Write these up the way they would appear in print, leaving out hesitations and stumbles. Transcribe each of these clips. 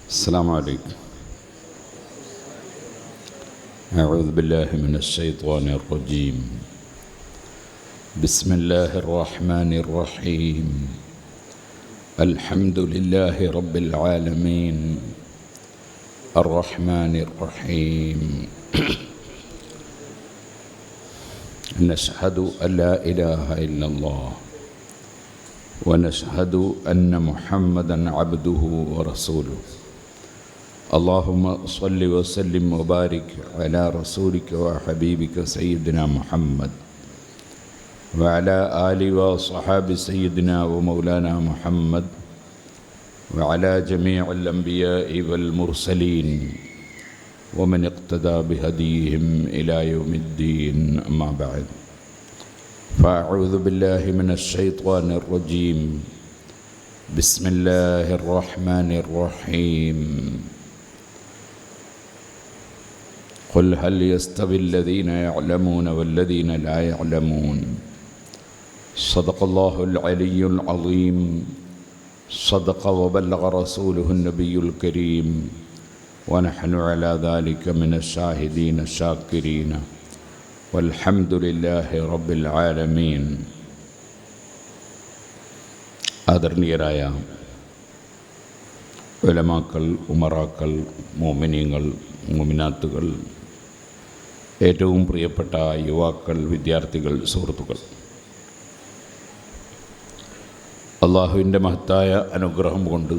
السلام عليكم. أعوذ بالله من الشيطان الرجيم. بسم الله الرحمن الرحيم. الحمد لله رب العالمين الرحمن الرحيم. نشهد أن لا إله إلا الله ونشهد أن محمدًا عبده ورسوله. اللهم صل وسلم وبارك على رسولك وحبيبك سيدنا محمد وعلى آله وصحاب سيدنا ومولانا محمد وعلى جميع الأنبياء والمرسلين ومن اقتدى بهديهم إلى يوم الدين. أما بعد، فأعوذ بالله من الشيطان الرجيم. بسم الله الرحمن الرحيم. قل هل يستوي الذين يعلمون والذين لا يعلمون. صدق الله العلي العظيم. صدق وبلغ رسوله النبي الكريم، ونحن على ذلك من الشاهدين الشاكرين، والحمد لله رب العالمين. ആദരണീയരായ ഉലമാക്കൾ, ഉമറാക്കൾ, മോമിനീങ്ങൾ, മോമിനാത്തുകൾ, ഏറ്റവും പ്രിയപ്പെട്ട യുവാക്കൾ, വിദ്യാർത്ഥികൾ, സുഹൃത്തുക്കൾ, അള്ളാഹുവിൻ്റെ മഹത്തായ അനുഗ്രഹം കൊണ്ട്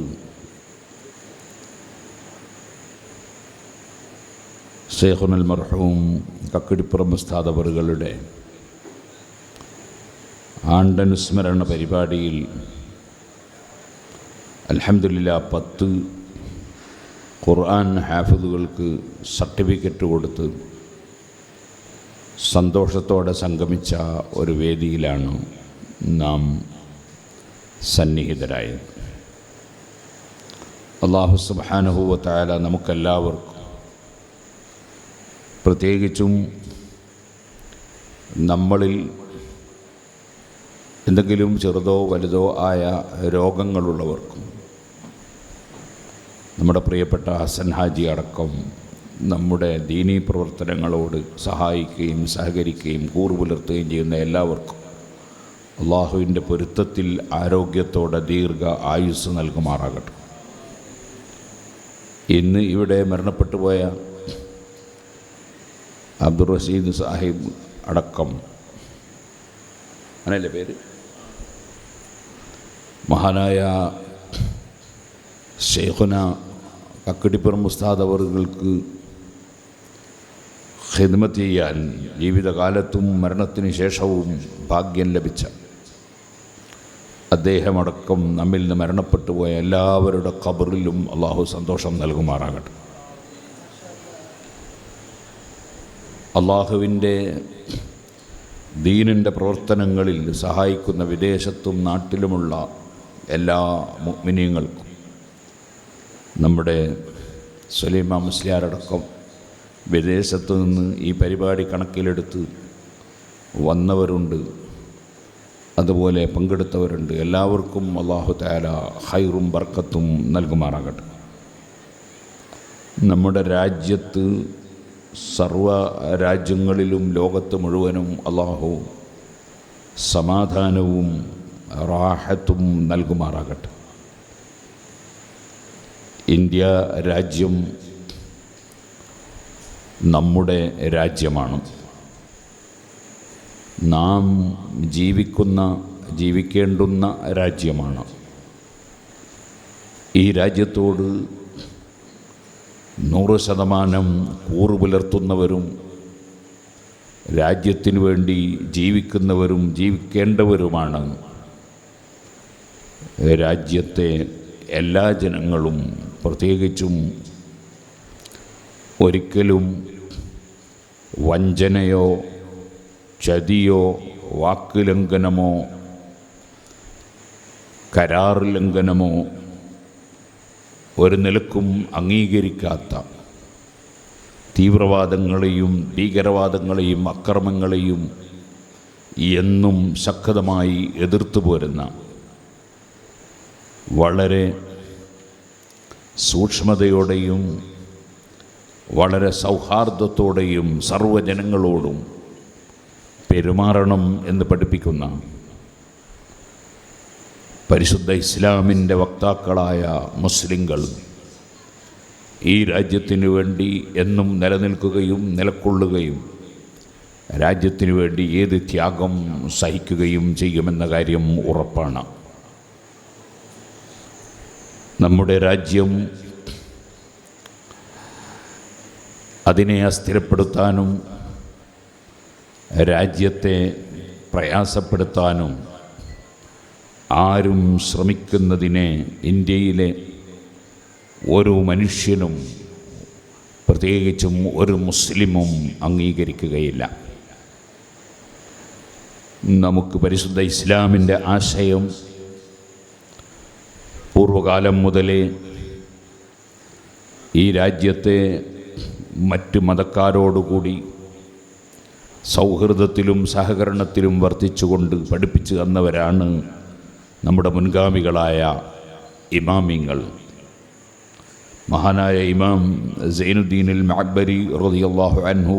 ശൈഖുൽ മർഹൂം കക്കിടിപ്പുറം ഉസ്താദ് അവറുകളുടെ ആണ്ടനുസ്മരണ പരിപാടിയിൽ അൽഹംദുലില്ലാഹ് 10 ഖുർആൻ ഹാഫിദുകൾക്ക് സർട്ടിഫിക്കറ്റ് കൊടുത്ത് സന്തോഷത്തോടെ സംഗമിച്ച ഒരു വേദിയിലാണ് നാം സന്നിഹിതരായത്. അല്ലാഹു സുബ്ഹാനഹു വ തആല നമുക്കെല്ലാവർക്കും, പ്രത്യേകിച്ചും നമ്മളിൽ എന്തെങ്കിലും ചെറുതോ വലുതോ ആയ രോഗങ്ങളുള്ളവർക്കും, നമ്മുടെ പ്രിയപ്പെട്ട ഹസൻ ഹാജി അടക്കം നമ്മുടെ ദീനീ പ്രവർത്തനങ്ങളോട് സഹായിക്കുകയും സഹകരിക്കുകയും കൂറുപുലർത്തുകയും ചെയ്യുന്ന എല്ലാവർക്കും അള്ളാഹുവിൻ്റെ പൊരുത്തത്തിൽ ആരോഗ്യത്തോടെ ദീർഘ ആയുസ് നൽകുമാറാകട്ടെ. ഇന്ന് ഇവിടെ മരണപ്പെട്ടു പോയ അബ്ദുർ റഷീദ് സാഹിബ് അടക്കം, അങ്ങനെയല്ലേ പേര്, മഹാനായ ശൈഖുന കക്കിടിപ്പുറം ഉസ്താദ് അവറുകൾക്ക് ഖിദ്മത്ത് ചെയ്യാൻ ജീവിതകാലത്തും മരണത്തിന് ശേഷവും ഭാഗ്യം ലഭിച്ച അദ്ദേഹമടക്കം നമ്മിൽ നിന്ന് മരണപ്പെട്ടു പോയ എല്ലാവരുടെ ഖബറിലും അള്ളാഹു സന്തോഷം നൽകുമാറാകട്ടെ. അള്ളാഹുവിൻ്റെ ദീനിൻ്റെ പ്രവർത്തനങ്ങളിൽ സഹായിക്കുന്ന വിദേശത്തും നാട്ടിലുമുള്ള എല്ലാ മുഅ്മിനീങ്ങൾക്കും, നമ്മുടെ സുലൈമാ മുസ്ലിയാരടക്കം വിദേശത്തു നിന്ന് ഈ പരിപാടി കണക്കിലെടുത്ത് വന്നവരുണ്ട്, അതുപോലെ പങ്കെടുത്തവരുണ്ട്. എല്ലാവർക്കും അല്ലാഹു തആല ഖൈറും ബർക്കത്തും നൽകുമാറാകട്ടെ. നമ്മുടെ രാജ്യത്ത്, സർവ രാജ്യങ്ങളിലും, ലോകത്ത് മുഴുവനും അല്ലാഹു സമാധാനവും റാഹത്തും നൽകുമാറാകട്ടെ. ഇന്ത്യ രാജ്യം നമ്മുടെ രാജ്യമാണ്. നാം ജീവിക്കേണ്ടുന്ന രാജ്യമാണ്. ഈ രാജ്യത്തോട് 100% കൂറു പുലർത്തുന്നവരും രാജ്യത്തിനു വേണ്ടി ജീവിക്കുന്നവരും ജീവിക്കേണ്ടവരുമാണ് രാജ്യത്തെ എല്ലാ ജനങ്ങളും. പ്രത്യേകിച്ചും ഒരിക്കലും വഞ്ചനയോ ചതിയോ വാക്കുലംഘനമോ കരാർ ലംഘനമോ ഒരു നിലക്കും അംഗീകരിക്കാത്ത തീവ്രവാദങ്ങളെയും ഭീകരവാദങ്ങളെയും അക്രമങ്ങളെയും എന്നും ശക്തമായി എതിർത്തു പോരുന്ന വളരെ സൂക്ഷ്മതയോടെയും വളരെ സൗഹാർദ്ദത്തോടെയും സർവ്വജനങ്ങളോടും പെരുമാറണം എന്ന് പഠിപ്പിക്കുന്ന പരിശുദ്ധ ഇസ്ലാമിൻ്റെ വക്താക്കളായ മുസ്ലിങ്ങൾ ഈ രാജ്യത്തിനു വേണ്ടി എന്നും നിലനിൽക്കുകയും നിലകൊള്ളുകയും രാജ്യത്തിനു വേണ്ടി ഏത് ത്യാഗം സഹിക്കുകയും ചെയ്യുമെന്ന കാര്യം ഉറപ്പാണ്. നമ്മുടെ രാജ്യം അതിനെ അസ്ഥിരപ്പെടുത്താനും രാജ്യത്തെ പ്രയാസപ്പെടുത്താനും ആരും ശ്രമിക്കുന്നതിനെ ഇന്ത്യയിലെ ഒരു മനുഷ്യനും പ്രത്യേകിച്ചും ഒരു മുസ്ലിമും അംഗീകരിക്കുകയില്ല. നമുക്ക് പരിശുദ്ധ ഇസ്ലാമിൻ്റെ ആശയം പൂർവകാലം മുതലേ ഈ രാജ്യത്തെ മറ്റ് മതക്കാരോടുകൂടി സൗഹൃദത്തിലും സഹകരണത്തിലും വർത്തിച്ചുകൊണ്ട് പഠിപ്പിച്ചു തന്നവരാണ് നമ്മുടെ മുൻഗാമികളായ ഇമാമിങ്ങൾ. മഹാനായ ഇമാം സൈനുദ്ദീൻ അൽ മഅബ്ബരി റളിയല്ലാഹു അൻഹു,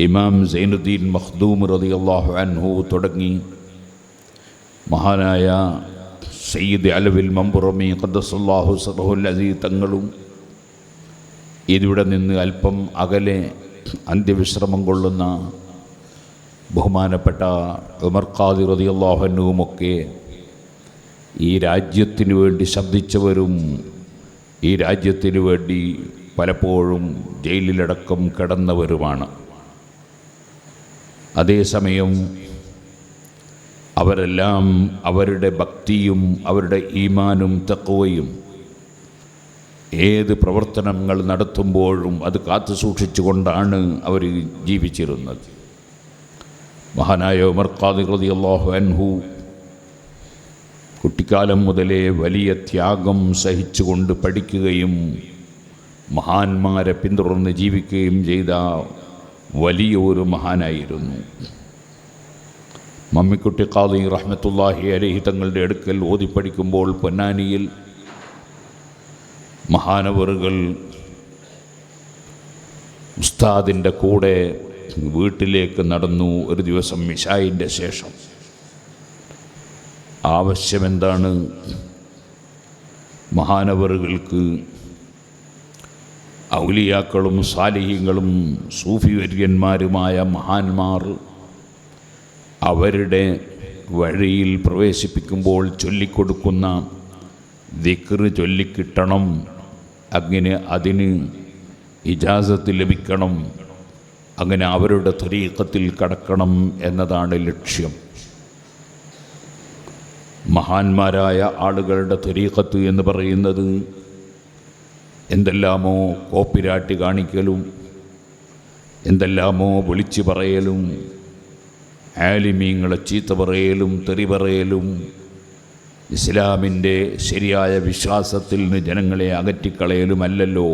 ഇമാം സൈനുദ്ദീൻ മഖ്ദൂം റളിയല്ലാഹു അൻഹു തുടങ്ങി മഹാനായ സയ്യിദ് അലവിൽ മമ്പുറമി ഖദ്ദസല്ലാഹു സിർറഹുൽ അസീസ് തങ്ങളും ഇതിവിടെ നിന്ന് അല്പം അകലെ അന്ത്യവിശ്രമം കൊള്ളുന്ന ബഹുമാനപ്പെട്ട ഉമർ ഖാദി റളിയല്ലാഹു അൻഹുവുമൊക്കെ ഈ രാജ്യത്തിനു വേണ്ടി ശബ്ദിച്ചവരും ഈ രാജ്യത്തിനു വേണ്ടി പലപ്പോഴും ജയിലിലടക്കം കിടന്നവരുമാണ്. അതേസമയം അവരെല്ലാം അവരുടെ ഭക്തിയും അവരുടെ ഈമാനും തഖ്വയും ഏത് പ്രവർത്തനങ്ങൾ നടത്തുമ്പോഴും അത് കാത്തു സൂക്ഷിച്ചുകൊണ്ടാണ് അവർ ജീവിച്ചിരുന്നത്. മഹാനായ ഉമർ ഖാദി റളിയല്ലാഹു അൻഹു കുട്ടിക്കാലം മുതലേ വലിയ ത്യാഗം സഹിച്ചുകൊണ്ട് പഠിക്കുകയും മഹാന്മാരെ പിന്തുടർന്ന് ജീവിക്കുകയും ചെയ്ത വലിയൊരു മഹാനായിരുന്നു. മമ്മിക്കുട്ടി ഖാദി റഹ്മത്തുള്ളാഹി അലൈഹി തങ്ങളുടെ അടുക്കൽ ഓതിപ്പഠിക്കുമ്പോൾ പൊന്നാനിയിൽ മഹാനവറുകൾ ഉസ്താദിൻ്റെ കൂടെ വീട്ടിലേക്ക് നടന്നു. ഒരു ദിവസം ഇശായിൻ്റെ ശേഷം ആവശ്യമെന്താണ്? മഹാനവറുകൾക്ക് ഔലിയാക്കളും സാലിഹീങ്ങളും സൂഫിവര്യന്മാരുമായ മഹാന്മാർ അവരുടെ വഴിയിൽ പ്രവേശിപ്പിക്കുമ്പോൾ ചൊല്ലിക്കൊടുക്കുന്ന ദിക്ർ ചൊല്ലിക്കിട്ടണം, അങ്ങനെ അതിന് ഇജാസത്ത് ലഭിക്കണം, അങ്ങനെ അവരുടെ ത്വരീഖത്തിൽ കടക്കണം എന്നതാണ് ലക്ഷ്യം. മഹാന്മാരായ ആളുകളുടെ ത്വരീഖത്ത് എന്ന് പറയുന്നത് എന്തെല്ലാമോ കോപ്പിരാട്ടി കാണിക്കലും എന്തെല്ലാമോ വിളിച്ചു പറയലും ആലിമീങ്ങളെ ചീത്ത പറയലും തെറി പറയലും ഇസ്ലാമിൻ്റെ ശരിയായ വിശ്വാസത്തിൽ നിന്ന് ജനങ്ങളെ അകറ്റിക്കളയലുമല്ലല്ലോ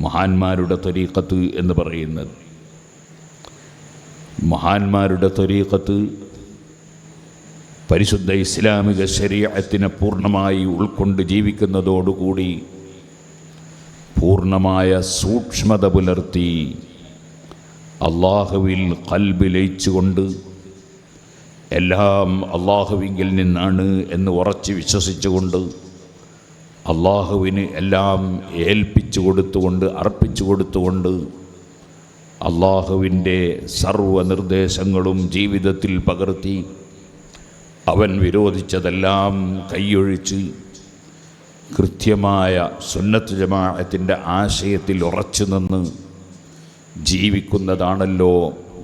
മഹാന്മാരുടെ ത്വരീഖത്ത് എന്ന് പറയുന്നത്. മഹാന്മാരുടെ ത്വരീഖത്ത് പരിശുദ്ധ ഇസ്ലാമിക ശരീഅത്തിനെ പൂർണ്ണമായി ഉൾക്കൊണ്ട് ജീവിക്കുന്നതോടുകൂടി പൂർണ്ണമായ സൂക്ഷ്മത പുലർത്തി അള്ളാഹുവിൽ ഖൽബ് ലയിച്ചുകൊണ്ട് എല്ലാം അള്ളാഹുവിങ്കിൽ നിന്നാണ് എന്ന് ഉറച്ച് വിശ്വസിച്ചുകൊണ്ട് അള്ളാഹുവിന് എല്ലാം ഏൽപ്പിച്ചു കൊടുത്തുകൊണ്ട് അർപ്പിച്ചു കൊടുത്തുകൊണ്ട് അള്ളാഹുവിൻ്റെ സർവ്വ നിർദ്ദേശങ്ങളും ജീവിതത്തിൽ പകർത്തി അവൻ വിരോധിച്ചതെല്ലാം കൈയൊഴിച്ച് കൃത്യമായ സുന്നത്ത് ജമാഅത്തിൻ്റെ ആശയത്തിൽ ഉറച്ചു നിന്ന് ജീവിക്കുന്നതാണല്ലോ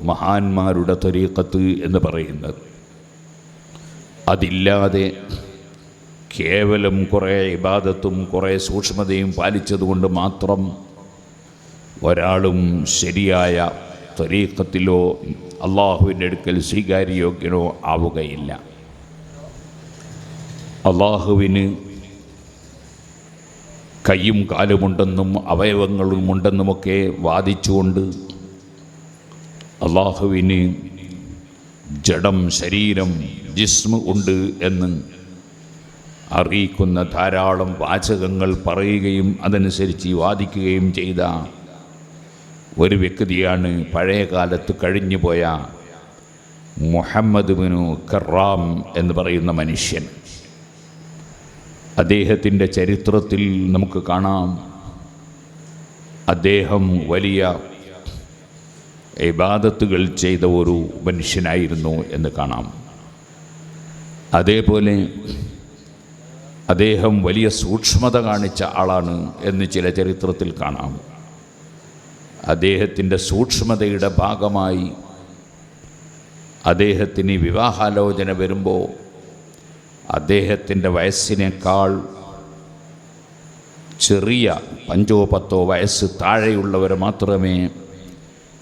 മഹാന്മാരുടെ ത്വരീഖത്ത് എന്ന് പറയുന്നത്. അതില്ലാതെ കേവലം കുറേ ഇബാദത്തും കുറേ സൂക്ഷ്മതയും പാലിച്ചതുകൊണ്ട് മാത്രം ഒരാളും ശരിയായ ത്വരീഖത്തിലോ അള്ളാഹുവിൻ്റെ അടുക്കൽ സ്വീകാര്യയോഗ്യനോ ആവുകയില്ല. അള്ളാഹുവിന് കയ്യും കാലുമുണ്ടെന്നും അവയവങ്ങളുമുണ്ടെന്നുമൊക്കെ വാദിച്ചുകൊണ്ട് അള്ളാഹുവിന് ജഡം ശരീരം ജിസ്മ് ഉണ്ട് എന്ന് അറിയിക്കുന്ന ധാരാളം വാചകങ്ങൾ പറയുകയും അതനുസരിച്ച് വാദിക്കുകയും ചെയ്ത ഒരു വ്യക്തിയാണ് പഴയ കാലത്ത് കഴിഞ്ഞുപോയ മുഹമ്മദ് ബിനു കറാം എന്ന് പറയുന്ന മനുഷ്യൻ. അദ്ദേഹത്തിൻ്റെ ചരിത്രത്തിൽ നമുക്ക് കാണാം, അദ്ദേഹം വലിയ ഇബാദത്തുകൾ ചെയ്ത ഒരു മനുഷ്യനായിരുന്നു എന്ന് കാണാം. അതേപോലെ അദ്ദേഹം വലിയ സൂക്ഷ്മത കാണിച്ച ആളാണ് എന്ന് ചില ചരിത്രത്തിൽ കാണാം. അദ്ദേഹത്തിൻ്റെ സൂക്ഷ്മതയുടെ ഭാഗമായി അദ്ദേഹത്തിന് വിവാഹാലോചന വരുമ്പോൾ അദ്ദേഹത്തിൻ്റെ വയസ്സിനേക്കാൾ ചെറിയ 5 or 10 വയസ്സ് താഴെയുള്ളവർ മാത്രമേ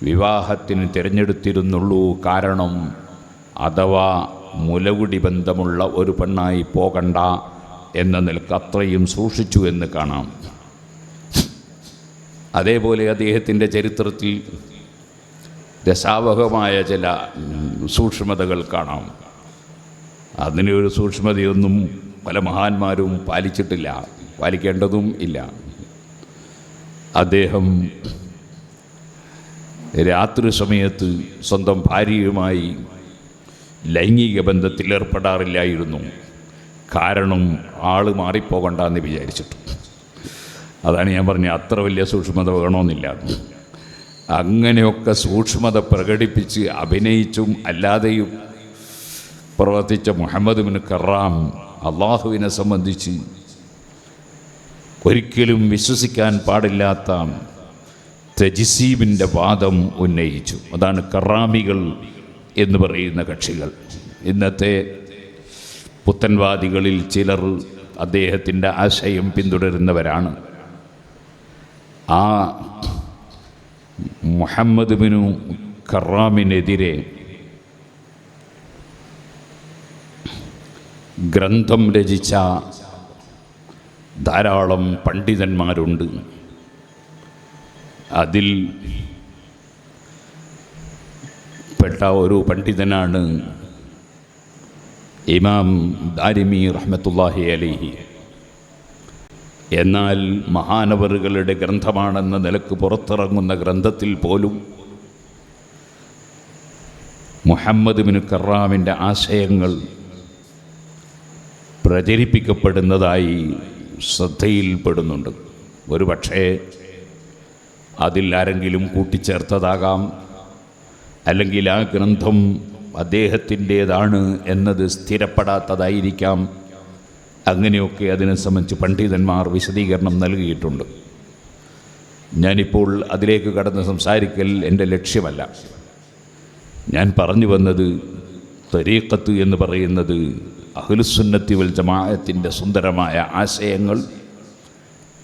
വിവാഹത്തിന് തിരഞ്ഞെടുത്തിരുന്നുള്ളൂ. കാരണം അഥവാ മുലകുടി ബന്ധമുള്ള ഒരു പെണ്ണായി പോകണ്ട എന്ന നിലക്ക് അത്രയും സൂക്ഷിച്ചു എന്ന് കാണാം. അതേപോലെ അദ്ദേഹത്തിൻ്റെ ചരിത്രത്തിൽ രസാവഹമായ ചില സൂക്ഷ്മതകൾ കാണാം. അതിനൊരു സൂക്ഷ്മതയൊന്നും പല മഹാന്മാരും പാലിച്ചിട്ടില്ല, പാലിക്കേണ്ടതും ഇല്ല. അദ്ദേഹം രാത്രി സമയത്ത് സ്വന്തം ഭാര്യയുമായി ലൈംഗിക ബന്ധത്തിൽ ഏർപ്പെടാറില്ലായിരുന്നു. കാരണം ആൾ മാറിപ്പോകണ്ടെന്ന് വിചാരിച്ചിട്ട്. അതാണ് ഞാൻ പറഞ്ഞത്, അത്ര വലിയ സൂക്ഷ്മത വേണമെന്നില്ല. അങ്ങനെയൊക്കെ സൂക്ഷ്മത പ്രകടിപ്പിച്ച് അഭിനയിച്ചും അല്ലാതെയും പ്രവർത്തിച്ച മുഹമ്മദ് ബിൻ കറാം അള്ളാഹുവിനെ സംബന്ധിച്ച് ഒരിക്കലും വിശ്വസിക്കാൻ പാടില്ലാത്ത തജ്സീബിൻ്റെ വാദം ഉന്നയിച്ചു. അതാണ് കറാമികൾ എന്ന് പറയുന്ന കക്ഷികൾ. ഇന്നത്തെ പുത്തൻവാദികളിൽ ചിലർ അദ്ദേഹത്തിൻ്റെ ആശയം പിന്തുടരുന്നവരാണ്. ആ മുഹമ്മദ് ബിനു കറാമിനെതിരെ ഗ്രന്ഥം രചിച്ച ധാരാളം പണ്ഡിതന്മാരുണ്ട്. അതിൽ പെട്ട ഒരു പണ്ഡിതനാണ് ഇമാം ദാരിമി റഹ്മത്തുള്ളാഹി അലൈഹി. എന്നാൽ മഹാനവറുകളുടെ ഗ്രന്ഥമാണെന്ന നിലക്ക് പുറത്തിറങ്ങുന്ന ഗ്രന്ഥത്തിൽ പോലും മുഹമ്മദ് ബിൻ കറാമിൻ്റെ ആശയങ്ങൾ പ്രചരിപ്പിക്കപ്പെടുന്നതായി ശ്രദ്ധയിൽപ്പെടുന്നുണ്ട്. ഒരു പക്ഷേ അതിൽ ആരെങ്കിലും കൂട്ടിച്ചേർത്തതാകാം, അല്ലെങ്കിൽ ആ ഗ്രന്ഥം അദ്ദേഹത്തിൻ്റേതാണ് എന്നത് സ്ഥിരപ്പെടാത്തതായിരിക്കാം. അങ്ങനെയൊക്കെ അതിനെ സംബന്ധിച്ച് പണ്ഡിതന്മാർ വിശദീകരണം നൽകിയിട്ടുണ്ട്. ഞാനിപ്പോൾ അതിലേക്ക് കടന്ന് സംസാരിക്കൽ എൻ്റെ ലക്ഷ്യമല്ല. ഞാൻ പറഞ്ഞു വന്നത്, തരീഖത്ത് എന്ന് പറയുന്നത് അഹ്ലുസുന്നത്തി വൽ ജമാഅത്തിൻ്റെ സുന്ദരമായ ആശയങ്ങൾ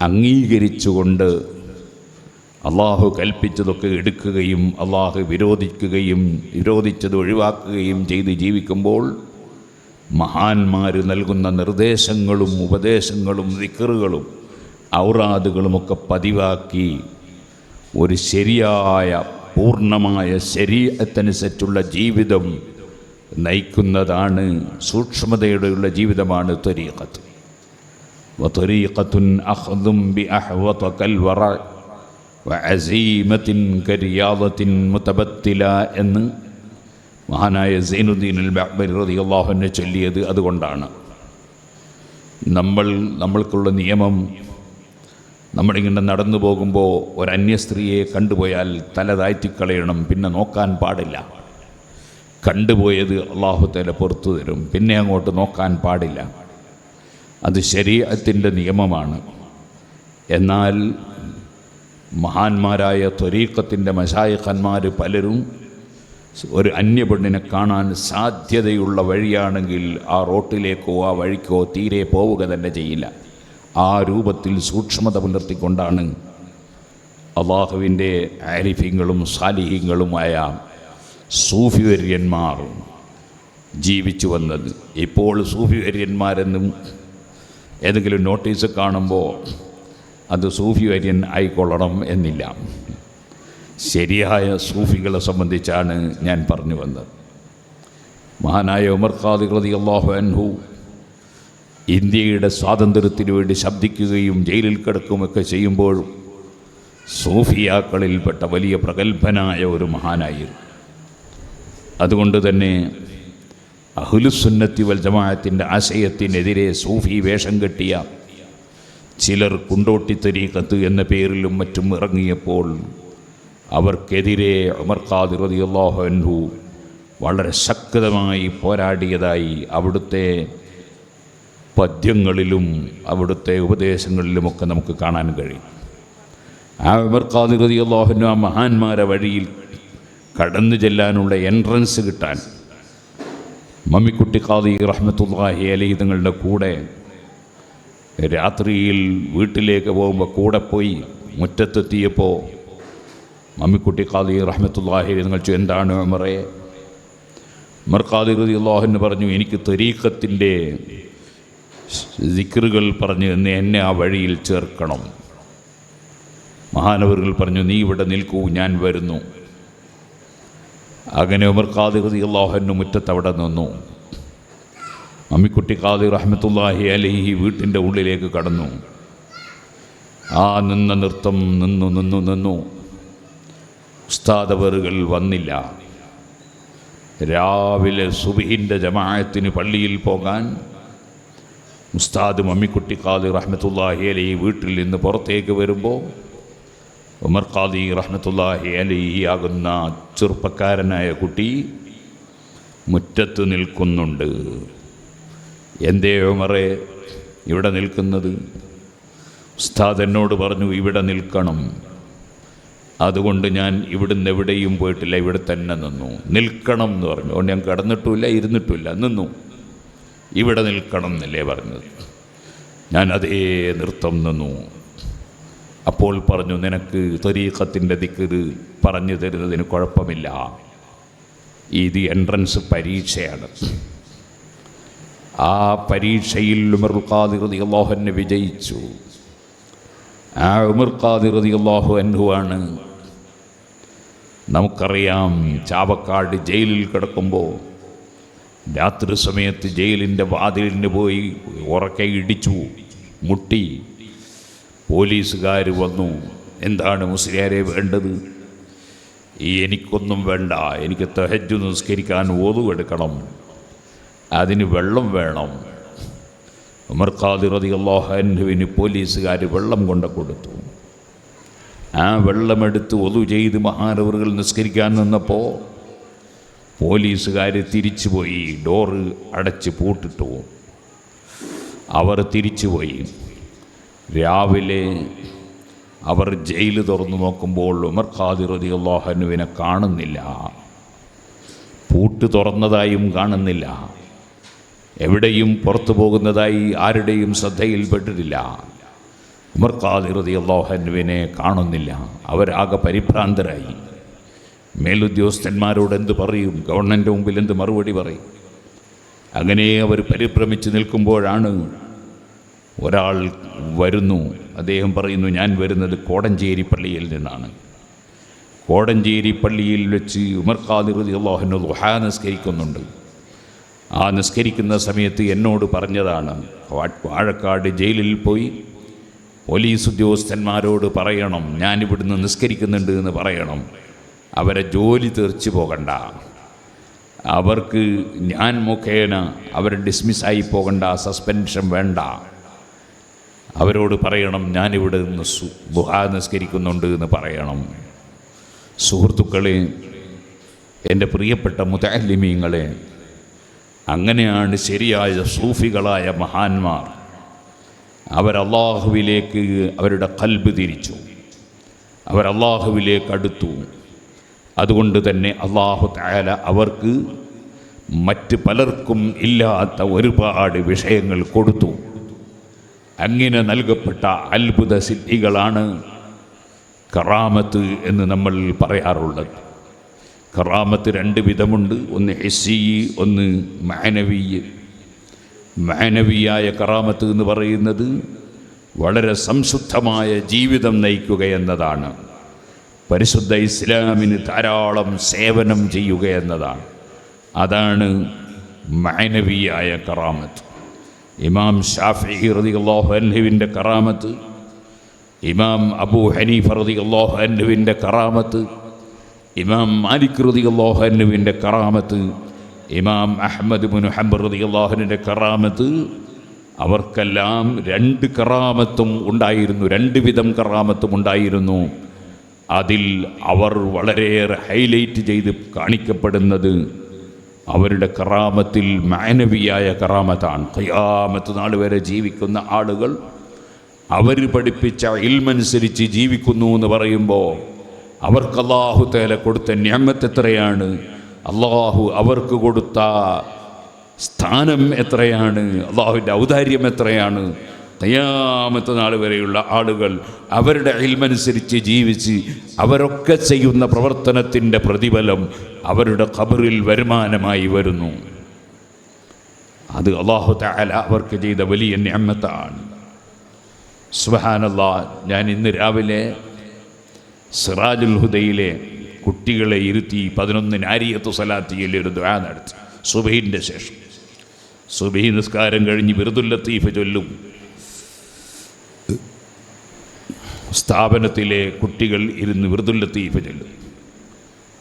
അംഗീകരിച്ചുകൊണ്ട് അള്ളാഹു കൽപ്പിച്ചതൊക്കെ എടുക്കുകയും അള്ളാഹു വിരോധിച്ചത് ഒഴിവാക്കുകയും ചെയ്ത് ജീവിക്കുമ്പോൾ മഹാന്മാർ നൽകുന്ന നിർദ്ദേശങ്ങളും ഉപദേശങ്ങളും ദിക്റുകളും ഔറാദുകളുമൊക്കെ പതിവാക്കി ഒരു ശരിയായ പൂർണ്ണമായ ശരീഅത്തനുസരിച്ചുള്ള ജീവിതം നയിക്കുന്നതാണ്, സൂക്ഷ്മതയോടെയുള്ള ജീവിതമാണ് ത്വരീഖത്ത്. വത്വരീഖത്തുൻ അഖ്ദും ബിഅഹ്വത കൽവറ വഅസീമത്തിൻകരിയാദത്തിൻ മുതബത്തില എന്ന് മഹാനായ സൈനുദ്ദീൻ അൽ മഅ്ബരി റളിയല്ലാഹു അൻഹു ചൊല്ലിയത് അതുകൊണ്ടാണ്. നമ്മൾക്കുള്ള നിയമം, നമ്മളിങ്ങനെ നടന്നു പോകുമ്പോൾ ഒരു അന്യ സ്ത്രീയെ കണ്ടുപോയാൽ തല താഴ്ത്തിക്കളയണം, പിന്നെ നോക്കാൻ പാടില്ല. കണ്ടുപോയത് അല്ലാഹു തആല പുറത്തു തരും, പിന്നെ അങ്ങോട്ട് നോക്കാൻ പാടില്ല. അത് ശരീഅത്തിൻ്റെ നിയമമാണ്. എന്നാൽ മഹാന്മാരായ ത്വരീഖത്തിൻ്റെ മശായിഖന്മാർ പലരും ഒരു അന്യപെണ്ണിനെ കാണാൻ സാധ്യതയുള്ള വഴിയാണെങ്കിൽ ആ റോട്ടിലേക്കോ ആ വഴിക്കോ തീരെ പോവുക തന്നെ ചെയ്യില്ല. ആ രൂപത്തിൽ സൂക്ഷ്മത പുലർത്തിക്കൊണ്ടാണ് അള്ളാഹുവിൻ്റെ ആരിഫീങ്ങളും സാലിഹീങ്ങളുമായ സൂഫിവര്യന്മാർ ജീവിച്ചു വന്നത്. ഇപ്പോൾ സൂഫിവര്യന്മാരെന്നും ഏതെങ്കിലും നോട്ടീസ് കാണുമ്പോൾ അത് സൂഫിവര്യൻ ആയിക്കൊള്ളണം എന്നില്ല. ശരിയായ സൂഫികളെ സംബന്ധിച്ചാണ് ഞാൻ പറഞ്ഞു വന്നത്. മഹാനായ ഉമർ ഖാദി റളിയല്ലാഹു അൻഹു ഇന്ത്യയുടെ സ്വാതന്ത്ര്യത്തിനു വേണ്ടി ശബ്ദിക്കുകയും ജയിലിൽ കിടക്കുകയൊക്കെ ചെയ്യുമ്പോഴും സൂഫിയാക്കളിൽപ്പെട്ട വലിയ പ്രഗത്ഭനായ ഒരു മഹാനായിരുന്നു. അതുകൊണ്ട് തന്നെ അഹ്ലുസുന്നത്തി വൽ ജമാഅത്തിൻ്റെ ആശയത്തിനെതിരെ സൂഫി വേഷം കെട്ടിയ ചിലർ കുണ്ടോട്ടി തരീഖത്ത് എന്ന പേരിലും മറ്റും ഇറങ്ങിയപ്പോൾ അവർക്കെതിരെ ഉമർ ഖാദിർ റളിയല്ലാഹു അൻഹു വളരെ ശക്തമായി പോരാടിയതായി അവിടുത്തെ പദ്യങ്ങളിലും അവിടുത്തെ ഉപദേശങ്ങളിലുമൊക്കെ നമുക്ക് കാണാൻ കഴിയും. ആ ഉമർ ഖാദിർ റളിയല്ലാഹു അൻഹു ആ മഹാന്മാരെ വഴിയിൽ കടന്നു ചെല്ലാനുള്ള എൻട്രൻസ് കിട്ടാൻ മമ്മിക്കുട്ടി ഖാദി റഹ്മത്തുള്ളാഹി അലൈഹി തങ്ങളുടെ കൂടെ രാത്രിയിൽ വീട്ടിലേക്ക് പോകുമ്പോൾ കൂടെ പോയി മുറ്റത്തെത്തിയപ്പോൾ മമ്മിക്കുട്ടി ഖാദി റഹ്മത്തുള്ളാഹി അലൈഹി തങ്ങൾ എന്താണ് ഉമറേ? ഉമർ ഖാദി റളിയല്ലാഹു അൻഹു പറഞ്ഞു, എനിക്ക് തരീഖത്തിൻ്റെ ദിക്റുകൾ പറഞ്ഞു എന്നെ ആ വഴിയിൽ ചേർക്കണം. മഹാനവറുകൾ പറഞ്ഞു, നീ ഇവിടെ നിൽക്കൂ, ഞാൻ വരുന്നു. അങ്ങനെ ഉമർ ഖാദി റളിയല്ലാഹു അൻഹു മുറ്റത്തവിടെ നിന്നു. മമ്മിക്കുട്ടി ഖാദി റഹ്മത്തുള്ളാഹി അലൈഹി വീട്ടിൻ്റെ ഉള്ളിലേക്ക് കടന്നു. ആ നിന്ന നൃത്തം നിന്നു. ഉസ്താദവറുകൾ വന്നില്ല. രാവിലെ സുബ്ഹിൻ്റെ ജമാഅത്തിന് പള്ളിയിൽ പോകാൻ ഉസ്താദ് മമ്മിക്കുട്ടി ഖാദി റഹ്മത്തുള്ളാഹി അലൈഹി വീട്ടിൽ നിന്ന് പുറത്തേക്ക് വരുമ്പോൾ ഉമർ ഖാദി റഹ്മത്തുള്ളാഹി അലൈഹി ആകുന്ന ചെറുപ്പക്കാരനായ കുട്ടി മുറ്റത്ത് നിൽക്കുന്നുണ്ട്. എന്തേ ഉമറേ ഇവിടെ നിൽക്കുന്നത്? ഉസ്താദ് എന്നോട് പറഞ്ഞു ഇവിടെ നിൽക്കണം. അതുകൊണ്ട് ഞാൻ ഇവിടുന്ന് എവിടെയും പോയിട്ടില്ല, ഇവിടെ തന്നെ നിന്നു. നിൽക്കണം എന്ന് പറഞ്ഞു. അതുകൊണ്ട് ഞാൻ കിടന്നിട്ടുമില്ല, ഇരുന്നിട്ടുമില്ല, നിന്നു. ഇവിടെ നിൽക്കണം എന്നല്ലേ പറഞ്ഞത്. ഞാൻ അതേ നൃത്തം നിന്നു. അപ്പോൾ പറഞ്ഞു, നിനക്ക് തരീഖത്തിൻ്റെ ദിക്റ് പറഞ്ഞു തരുന്നതിന് കുഴപ്പമില്ല, ഇത് എൻട്രൻസ് പരീക്ഷയാണ്. ആ പരീക്ഷയിൽ ഉമർ ഖാദി റളിയല്ലാഹു അൻഹു വിജയിച്ചു. ആ ഉമർ ഖാദി റളിയല്ലാഹു അൻഹു ആണ് നമുക്കറിയാം, ചാവക്കാട് ജയിലിൽ കിടക്കുമ്പോൾ രാത്രി സമയത്ത് ജയിലിൻ്റെ വാതിലിന് പോയി ഉറക്കെ ഇടിച്ചു, മുട്ടി. പോലീസുകാർ വന്നു. എന്താണ് മുസ്ലിയാരെ വേണ്ടത്? എനിക്കൊന്നും വേണ്ട, എനിക്ക് തഹജ്ജുദ് നിസ്കരിക്കാൻ ഓതു എടുക്കണം, അതിന് വെള്ളം വേണം. ഉമർ ഖാദി റളിയല്ലാഹു അൻഹുവിന് പോലീസുകാർ വെള്ളം കൊണ്ട് കൊടുത്തു. ആ വെള്ളമെടുത്ത് ഒതു ചെയ്ത് മഹാനവറുകൾ നിസ്കരിക്കാൻ നിന്നപ്പോൾ പോലീസുകാർ തിരിച്ചുപോയി, ഡോറ് അടച്ച് പൂട്ടിട്ടു. അവർ തിരിച്ചുപോയി. രാവിലെ അവർ ജയിൽ തുറന്നു നോക്കുമ്പോൾ ഉമർ ഖാദി റളിയല്ലാഹു അൻഹുവിനെ കാണുന്നില്ല. പൂട്ട് തുറന്നതായും കാണുന്നില്ല. എവിടെയും പുറത്തു പോകുന്നതായി ആരുടെയും ശ്രദ്ധയിൽപ്പെട്ടിട്ടില്ല. ഉമർ ഖാദി റളിയല്ലാഹു അൻഹുവിനെ കാണുന്നില്ല. അവരാകെ പരിഭ്രാന്തരായി. മേലുദ്യോഗസ്ഥന്മാരോട് എന്ത് പറയും? ഗവൺമെൻറ് മുമ്പിൽ എന്ത് മറുപടി പറയും? അങ്ങനെ അവർ പരിഭ്രമിച്ച് നിൽക്കുമ്പോഴാണ് ഒരാൾ വരുന്നു. അദ്ദേഹം പറയുന്നു, ഞാൻ വരുന്നത് കോടഞ്ചേരി പള്ളിയിൽ നിന്നാണ്. കോടഞ്ചേരി പള്ളിയിൽ വെച്ച് ഉമർ ഖാദി റളിയല്ലാഹു അൻഹു ദുഹാ നിസ്കരിക്കുന്നുണ്ട്. ആ നിസ്കരിക്കുന്ന സമയത്ത് എന്നോട് പറഞ്ഞതാണ്, വാഴക്കാട് ജയിലിൽ പോയി പോലീസ് ഉദ്യോഗസ്ഥന്മാരോട് പറയണം, ഞാനിവിടുന്ന് നിസ്കരിക്കുന്നുണ്ട് എന്ന് പറയണം. അവരെ ജോലി തെറിച്ചു പോകണ്ട, അവർക്ക് ഞാൻ മുഖേന അവർ ഡിസ്മിസ്സായി പോകണ്ട, സസ്പെൻഷൻ വേണ്ട. അവരോട് പറയണം ഞാനിവിടെ നിന്ന് ദുഹാ നിസ്കരിക്കുന്നുണ്ട് എന്ന് പറയണം. സുഹൃത്തുക്കളെ, എൻ്റെ പ്രിയപ്പെട്ട മുതഅല്ലിമീങ്ങളെ, അങ്ങനെയാണ് ശരിയായ സൂഫികളായ മഹാന്മാർ അവരല്ലാഹുവിലേക്ക് അവരുടെ ഖൽബ് തിരിച്ചു, അവരല്ലാഹുവിലേക്ക് അടുത്തു. അതുകൊണ്ട് തന്നെ അല്ലാഹു തആല അവർക്ക് മറ്റ് പലർക്കും ഇല്ലാത്ത ഒരുപാട് വിഷയങ്ങൾ കൊടുത്തു. അങ്ങനെ നൽകപ്പെട്ട അത്ഭുത സിദ്ധികളാണ് കറാമത്ത് എന്ന് നമ്മൾ പറയാറുള്ളത്. കറാമത്ത് രണ്ട് വിധമുണ്ട്, ഒന്ന് ഹിസ്സി, ഒന്ന് മഅനവി. മഅനവിയായ കറാമത്ത് എന്ന് പറയുന്നത് വളരെ സംശുദ്ധമായ ജീവിതം നയിക്കുക എന്നതാണ്. പരിശുദ്ധ ഇസ്ലാമിന് ധാരാളം സേവനം ചെയ്യുക എന്നതാണ്. അതാണ് മഅനവിയായ കറാമത്ത്. ഇമാം ഷാഫിഈ റളിയല്ലാഹു അൻഹുവിൻ്റെ കറാമത്ത്, ഇമാം അബൂ ഹനീഫ റളിയല്ലാഹു അൻഹുവിൻ്റെ കറാമത്ത്, ഇമാം മാലിക് റളിയല്ലാഹു അൻഹുവിൻ്റെ കറാമത്ത്, ഇമാം അഹ്മദ് ഇബ്നു ഹംബൽ റളിയല്ലാഹു അൻഹുവിൻ്റെ കറാമത്ത്, അവർക്കെല്ലാം രണ്ട് കറാമത്തും ഉണ്ടായിരുന്നു, രണ്ട് വിധം കറാമത്തും ഉണ്ടായിരുന്നു. അതിൽ അവർ വളരെയേറെ ഹൈലൈറ്റ് ചെയ്ത് കാണിക്കപ്പെടുന്നത് അവരുടെ കറാമത്തിൽ മാനവിയായ കറാമത്താണ്. ഖിയാമത്ത് നാൾ വരെ ജീവിക്കുന്ന ആളുകൾ അവർ പഠിപ്പിച്ച ഇൽമനുസരിച്ച് ജീവിക്കുന്നു എന്ന് പറയുമ്പോൾ അവർക്ക് അല്ലാഹു തആല കൊടുത്ത നിഅമത്ത് എത്രയാണ്, അല്ലാഹു അവർക്ക് കൊടുത്ത സ്ഥാനം എത്രയാണ്, അല്ലാഹുവിൻ്റെ ഔദാര്യം എത്രയാണ്. ഖിയാമത്ത് നാൾ വരെയുള്ള ആളുകൾ അവരുടെ ഇൽമനുസരിച്ച് ജീവിച്ച് അവരൊക്കെ ചെയ്യുന്ന പ്രവർത്തനത്തിൻ്റെ പ്രതിഫലം അവരുടെ ഖബറിൽ വരുമാനമായി വരുന്നു. അത് അല്ലാഹു തആല അവർക്ക് ചെയ്ത വലിയ നിഅമത്താണ്. സുബ്ഹാനല്ലാഹ്. ഞാൻ ഇന്ന് രാവിലെ സിറാജുൽ ഹുദയിലെ കുട്ടികളെ ഇരുത്തി 11 നാരിയത്ത് സ്വലാത്തിയിൽ ഒരു ദുആ നടത്തി. സുബഹിൻ്റെ ശേഷം സുബഹി നിസ്കാരം കഴിഞ്ഞ് വിർദുൽ ലത്തീഫ് ചൊല്ലും. സ്ഥാപനത്തിലെ കുട്ടികൾ ഇരുന്ന് വിർദുൽ ലത്തീഫ് ചൊല്ലും.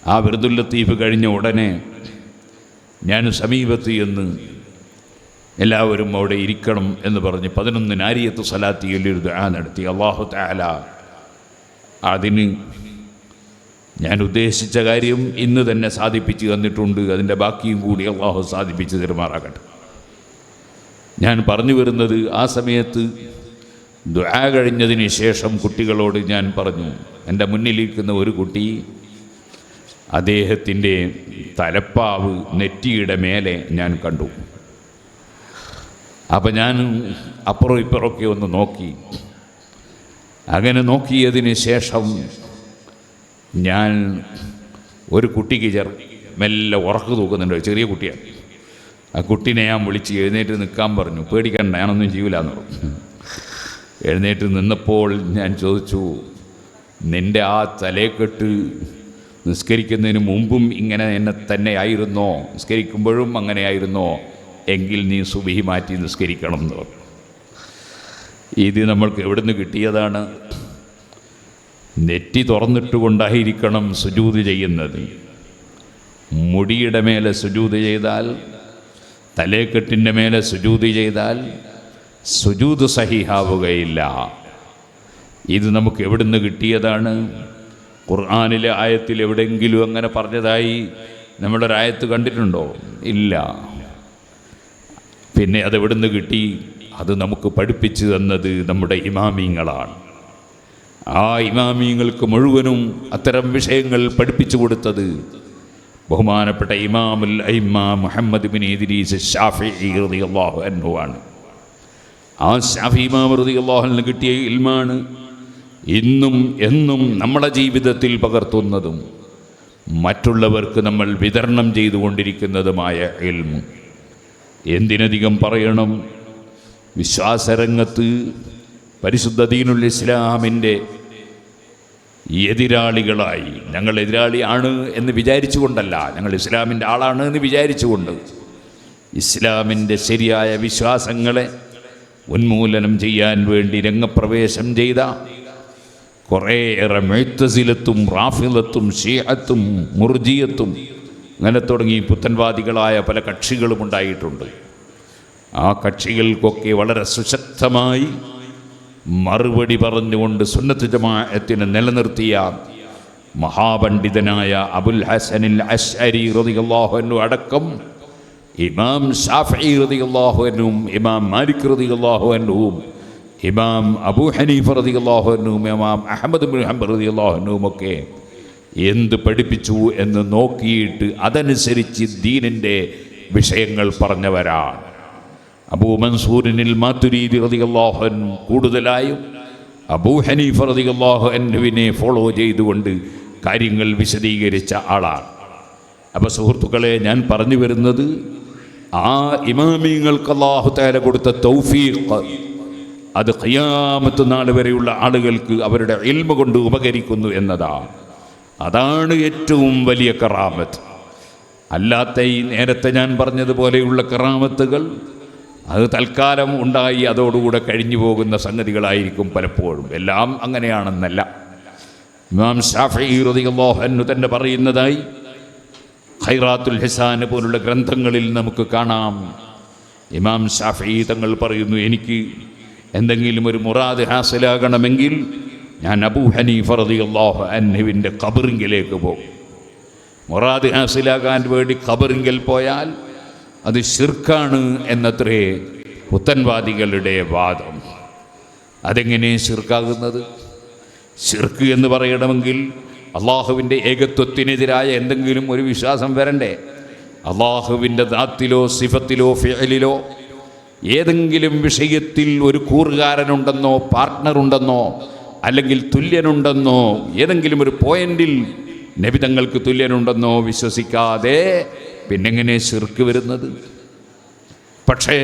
ആ വിർദുൽ ലത്തീഫ് കഴിഞ്ഞ ഉടനെ ഞാൻ സമീപത്ത് എന്ന് എല്ലാവരും അവിടെ ഇരിക്കണം എന്ന് പറഞ്ഞ് 11 നാരിയത്ത് സ്വലാത്തിയിൽ ഒരു ദുആ നടത്തി. അല്ലാഹു തആല അതിന് ഞാൻ ഉദ്ദേശിച്ച കാര്യം ഇന്ന് തന്നെ സാധിപ്പിച്ച് തന്നിട്ടുണ്ട്. അതിൻ്റെ ബാക്കിയും കൂടി അല്ലാഹു സാധിപ്പിച്ച് തരുമാറാകട്ടെ. ഞാൻ പറഞ്ഞു വരുന്നത്, ആ സമയത്ത് ദുആ കഴിഞ്ഞതിന് ശേഷം കുട്ടികളോട് ഞാൻ പറഞ്ഞു, എൻ്റെ മുന്നിലിരിക്കുന്ന ഒരു കുട്ടി അദ്ദേഹത്തിൻ്റെ തലപ്പാവ് നെറ്റിയുടെ മേലെ ഞാൻ കണ്ടു. അപ്പം ഞാൻ അപ്പുറം ഇപ്പുറമൊക്കെ ഒന്ന് നോക്കി. അങ്ങനെ നോക്കിയതിന് ശേഷം ഞാൻ ഒരു കുട്ടിക്ക് മെല്ലെ ഉറക്ക് തൂക്കുന്നുണ്ട്, ചെറിയ കുട്ടിയാണ്. ആ കുട്ടീനെ ഞാൻ വിളിച്ച് എഴുന്നേറ്റ് നിൽക്കാൻ പറഞ്ഞു. പേടിക്കണ്ട, ഞാനൊന്നും ചെയ്യില്ല എന്ന് പറഞ്ഞു. എഴുന്നേറ്റ് നിന്നപ്പോൾ ഞാൻ ചോദിച്ചു, നിൻ്റെ ആ തലയെക്കെട്ട് നിസ്കരിക്കുന്നതിന് മുമ്പും ഇങ്ങനെ എന്നെ തന്നെ ആയിരുന്നോ, നിസ്കരിക്കുമ്പോഴും അങ്ങനെയായിരുന്നോ? എങ്കിൽ നീ സുബഹി മാറ്റി നിസ്കരിക്കണം എന്ന് പറഞ്ഞു. ഇത് നമ്മൾക്ക് എവിടെ നിന്ന് കിട്ടിയതാണ്? നെറ്റി തുറന്നിട്ടുകൊണ്ടായിരിക്കണം സുജൂദ് ചെയ്യുന്നത്. മുടിയുടെ മേലെ സുജൂദ് ചെയ്താൽ, തലയെക്കെട്ടിൻ്റെ മേലെ സുജൂദ് ചെയ്താൽ സുജൂദ് സഹിഹാവുകയില്ല. ഇത് നമുക്ക് എവിടുന്ന് കിട്ടിയതാണ്? ഖുർആനിലെ ആയത്തിൽ എവിടെയെങ്കിലും അങ്ങനെ പറഞ്ഞതായി നമ്മളൊരായത്ത് കണ്ടിട്ടുണ്ടോ? ഇല്ല. പിന്നെ അതെവിടുന്ന് കിട്ടി? അത് നമുക്ക് പഠിപ്പിച്ചു തന്നത് നമ്മുടെ ഇമാമിങ്ങളാണ്. ആ ഇമാമിങ്ങൾക്ക് മുഴുവനും അത്തരം വിഷയങ്ങൾ പഠിപ്പിച്ചു കൊടുത്തത് ബഹുമാനപ്പെട്ട ഇമാമുൽ അഇമ്മ മുഹമ്മദ് ബിൻ ഇദ്രീസ് ശാഫിഈ റളിയല്ലാഹു അൻഹു ആണ്. ആ ശാഫിഈ ഇമാം റളിയല്ലാഹു അൻഹു കിട്ടിയ ഇൽമാണ് ഇന്നും എന്നും നമ്മുടെ ജീവിതത്തിൽ പകർത്തുന്നതും മറ്റുള്ളവർക്ക് നമ്മൾ വിതരണം ചെയ്തുകൊണ്ടിരിക്കുന്നതുമായ ഇൽമ്. എന്തിനധികം പറയണം, വിശ്വാസരംഗത്ത് പരിശുദ്ധ ദീനുൽ ഇസ്ലാമിൻ്റെ എതിരാളികളായി, ഞങ്ങൾ എതിരാളിയാണ് എന്ന് വിചാരിച്ചുകൊണ്ടല്ല, ഞങ്ങൾ ഇസ്ലാമിൻ്റെ ആളാണ് എന്ന് വിചാരിച്ചുകൊണ്ട് ഇസ്ലാമിൻ്റെ ശരിയായ വിശ്വാസങ്ങളെ ഉന്മൂലനം ചെയ്യാൻ വേണ്ടി രംഗപ്രവേശം ചെയ്ത കുറേയേറെ മുഅ്തസിലത്തും റാഫിളത്തും ശീഅത്തും മുർജിയത്തും അങ്ങനെ തുടങ്ങി പുത്തൻവാദികളായ പല കക്ഷികളും ഉണ്ടായിട്ടുണ്ട്. ആ കക്ഷികൾക്കൊക്കെ വളരെ സുശക്തമായി മറുപടി പറഞ്ഞുകൊണ്ട് സുന്നത്ത് ജമാഅത്തിനെ നിലനിർത്തിയ മഹാപണ്ഡിതനായ അബുൽ ഹസനിൽ അശ്അരി റളിയല്ലാഹു അൻഹു അടക്കം ഇമാം ശാഫിഈ റളിയല്ലാഹു അൻഹും ഇമാം മാലിക് റളിയല്ലാഹു അൻഹും ഇമാം അബൂ ഹനീഫ റളിയല്ലാഹു അൻഹും ഇമാം അഹ്മദ് ഇബ്നു ഹംബൽ റളിയല്ലാഹു അൻഹും ഒക്കെ എന്ത് പഠിപ്പിച്ചു എന്ന് നോക്കിയിട്ട് അതനുസരിച്ച് ദീനിൻ്റെ വിഷയങ്ങൾ പറഞ്ഞവരാണ്. അബൂ മൻസൂറിനിൽ മാതുരീദി റളിയല്ലാഹു അൻഹു കൂടുതലായും അബൂ ഹനീഫ റളിയല്ലാഹു അൻഹുവിനെ ഫോളോ ചെയ്തുകൊണ്ട് കാര്യങ്ങൾ വിശദീകരിച്ച ആളാണ്. അപ്പോൾ സുഹൃത്തുക്കളെ, ഞാൻ പറഞ്ഞു വരുന്നത്, ആ ഇമാമിങ്ങൾക്ക് അല്ലാഹു തആല കൊടുത്ത തൗഫീഖ് അത് ഖിയാമത്ത് നാൾ വരെയുള്ള ആളുകൾക്ക് അവരുടെ ഇൽമ കൊണ്ട് ഉപകരിക്കുന്നു എന്നതാണ്. അതാണ് ഏറ്റവും വലിയ കറാമത്ത്. അല്ലാത്ത ഈ നേരത്തെ ഞാൻ പറഞ്ഞതുപോലെയുള്ള കറാമത്തുകൾ അത് തൽക്കാലം ഉണ്ടായി അതോടുകൂടെ കഴിഞ്ഞു പോകുന്ന സംഗതികളായിരിക്കും പലപ്പോഴും. എല്ലാം അങ്ങനെയാണെന്നല്ല. ഇമാം ശാഫിഈ റളിയല്ലാഹു അൻഹു തന്നെ പറയുന്നതായി ഖൈറാത്തുൽ ഹിസാൻ പോലുള്ള ഗ്രന്ഥങ്ങളിൽ നമുക്ക് കാണാം. ഇമാം ശാഫിഈ തങ്ങൾ പറയുന്നു, എനിക്ക് എന്തെങ്കിലും ഒരു മുറാദ് ഹാസിലാകണമെങ്കിൽ ഞാൻ അബൂ ഹനീഫ റളിയല്ലാഹു അൻഹുവിൻ്റെ ഖബറിങ്കിലേക്ക് പോകും. മുറാദ് ഹാസിലാകാൻ വേണ്ടി ഖബറിങ്കിൽ പോയാൽ അത് ശിർക്കാണ് എന്നത്രേ പുത്തൻവാദികളുടെ വാദം. അതെങ്ങനെ ശിർക്കാകുന്നത്? ശിർക്ക് എന്ന് പറയണമെങ്കിൽ അള്ളാഹുവിൻ്റെ ഏകത്വത്തിനെതിരായ എന്തെങ്കിലും ഒരു വിശ്വാസം വരണ്ടേ? അള്ളാഹുവിൻ്റെ ദാത്തിലോ സിഫത്തിലോ ഫിഅലിലോ ഏതെങ്കിലും വിഷയത്തിൽ ഒരു കൂറുകാരനുണ്ടെന്നോ പാർട്ട്ണറുണ്ടെന്നോ അല്ലെങ്കിൽ തുല്യനുണ്ടെന്നോ ഏതെങ്കിലും ഒരു പോയിന്റിൽ നബി തങ്ങൾക്ക് തുല്യനുണ്ടെന്നോ വിശ്വസിക്കാതെ പിന്നെങ്ങനെ ശിർക്ക് വരുന്നത്? പക്ഷേ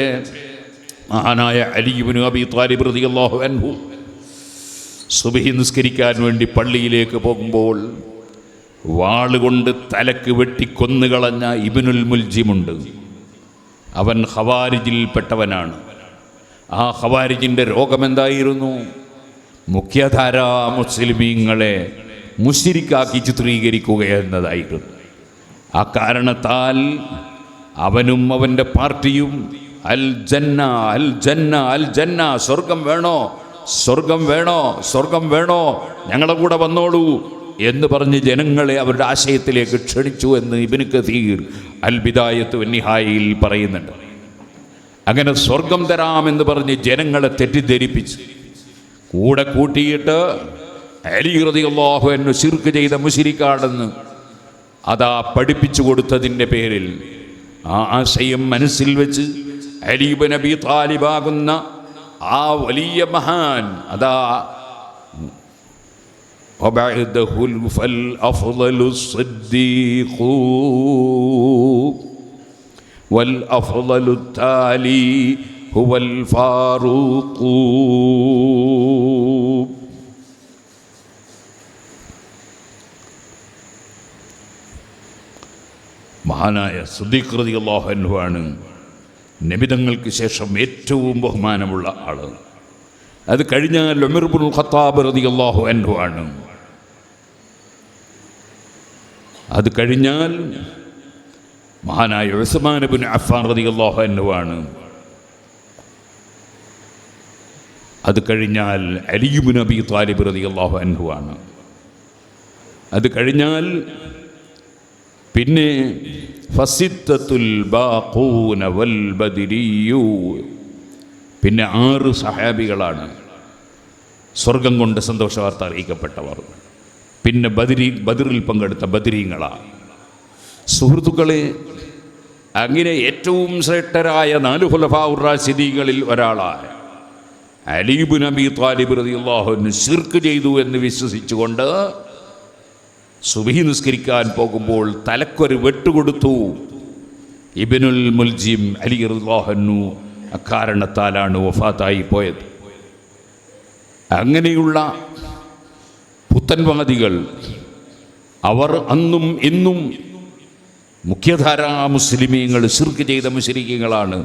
മഹാനായ അലി ഇബ്നു അബീ ത്വാലിബ് റളിയല്ലാഹു അൻഹു സുബ്ഹി നിസ്കരിക്കാൻ വേണ്ടി പള്ളിയിലേക്ക് പോകുമ്പോൾ വാളുകൊണ്ട് തലക്ക് വെട്ടിക്കൊന്നുകളഞ്ഞ ഇബ്നുൽ മുൽജിമുണ്ട്. അവൻ ഖവാരിജിൽപ്പെട്ടവനാണ്. ആ ഖവാരിജിൻ്റെ രോഗമെന്തായിരുന്നു? മുഖ്യധാരാ മുസ്ലിമീങ്ങളെ മുശ്രിക്കാക്കി ചിത്രീകരിക്കുക എന്നതായിരുന്നു. ആ കാരണത്താൽ അവനും അവൻ്റെ പാർട്ടിയും അൽ ജന്ന അൽ ജന്ന അൽ ജന്ന, സ്വർഗം വേണോ സ്വർഗം വേണോ സ്വർഗം വേണോ, ഞങ്ങളുടെ കൂടെ വന്നോളൂ എന്ന് പറഞ്ഞ് ജനങ്ങളെ അവരുടെ ആശയത്തിലേക്ക് ക്ഷണിച്ചു എന്ന് ഇബ്നു കസീർ അൽ ബിദായത്ത് വന്നിഹായിൽ പറയുന്നുണ്ട്. അങ്ങനെ സ്വർഗം തരാമെന്ന് പറഞ്ഞ് ജനങ്ങളെ തെറ്റിദ്ധരിപ്പിച്ച് കൂടെ കൂട്ടിയിട്ട് അലി റളിയല്ലാഹു അൻഹു ശിർക്ക് ചെയ്ത മുശ്രിക്കാണെന്ന് അതാ പഠിപ്പിച്ചു കൊടുത്തതിൻ്റെ പേരിൽ ആ ആശയം മനസ്സിൽ വെച്ച് അലി ഇബ്നു അബീ ത്വാലിബാകുന്ന ആ വലിയ മഹാൻ അതാ وبعده فالأفضل الصديق والأفضل التالي هو الفاروق. മഹാനായ സിദ്ദീഖ് റളിയല്ലാഹു അൻഹു ആണ് നബിതങ്ങൾക്ക് ശേഷം ഏറ്റവും ബഹുമാനമുള്ള ആള്. അത് കഴിഞ്ഞാൽ ഉമർ ഇബ്നുൽ ഖത്താബ് റളിയല്ലാഹു അൻഹു ആണ്. അത് കഴിഞ്ഞാൽ മഹാനായ ഉസ്മാൻ ഇബ്നു അഫ്ഫാൻ റളിയല്ലാഹു അൻഹു ആണ്. അത് കഴിഞ്ഞാൽ അലി ഇബ്നു അബീ ത്വാലിബ് റളിയല്ലാഹു അൻഹു ആണ്. അത് കഴിഞ്ഞാൽ പിന്നെ ഫസിത്തത്തുൽ ബാഖൂന വൽ ബദരിയൂ, പിന്നെ 6 സഹാബികളാണ് സ്വർഗം കൊണ്ട് സന്തോഷ വാർത്ത അറിയിക്കപ്പെട്ടവർ. പിന്നെ ബദറിൽ പങ്കെടുത്ത ബദരീങ്ങളാണ്. സുഹൃത്തുക്കളെ, അങ്ങനെ ഏറ്റവും ശ്രേഷ്ഠരായ 4 ഖുലഫാഉർ റാഷിദീങ്ങളിൽ ഒരാളായ അലി ഇബ്നു അബീ ത്വാലിബ് റളിയല്ലാഹു അൻഹു ശിർക്ക് ചെയ്തു എന്ന് വിശ്വസിച്ചുകൊണ്ട് സുബ്ഹി നിസ്കരിക്കാൻ പോകുമ്പോൾ തലക്കൊരു വെട്ടുകൊടുത്തു. ഇബ്നുൽ മുൽജിം അലി റളിയല്ലാഹു അൻഹു അക്കാരണത്താലാണ് വഫാത്തായി പോയത്. അങ്ങനെയുള്ള പുത്തൻവാദികൾ അവർ അന്നും ഇന്നും മുഖ്യധാരാ മുസ്ലിമീങ്ങൾ ശിർക്ക് ചെയ്ത മുശ്രിക്കുകളാണ്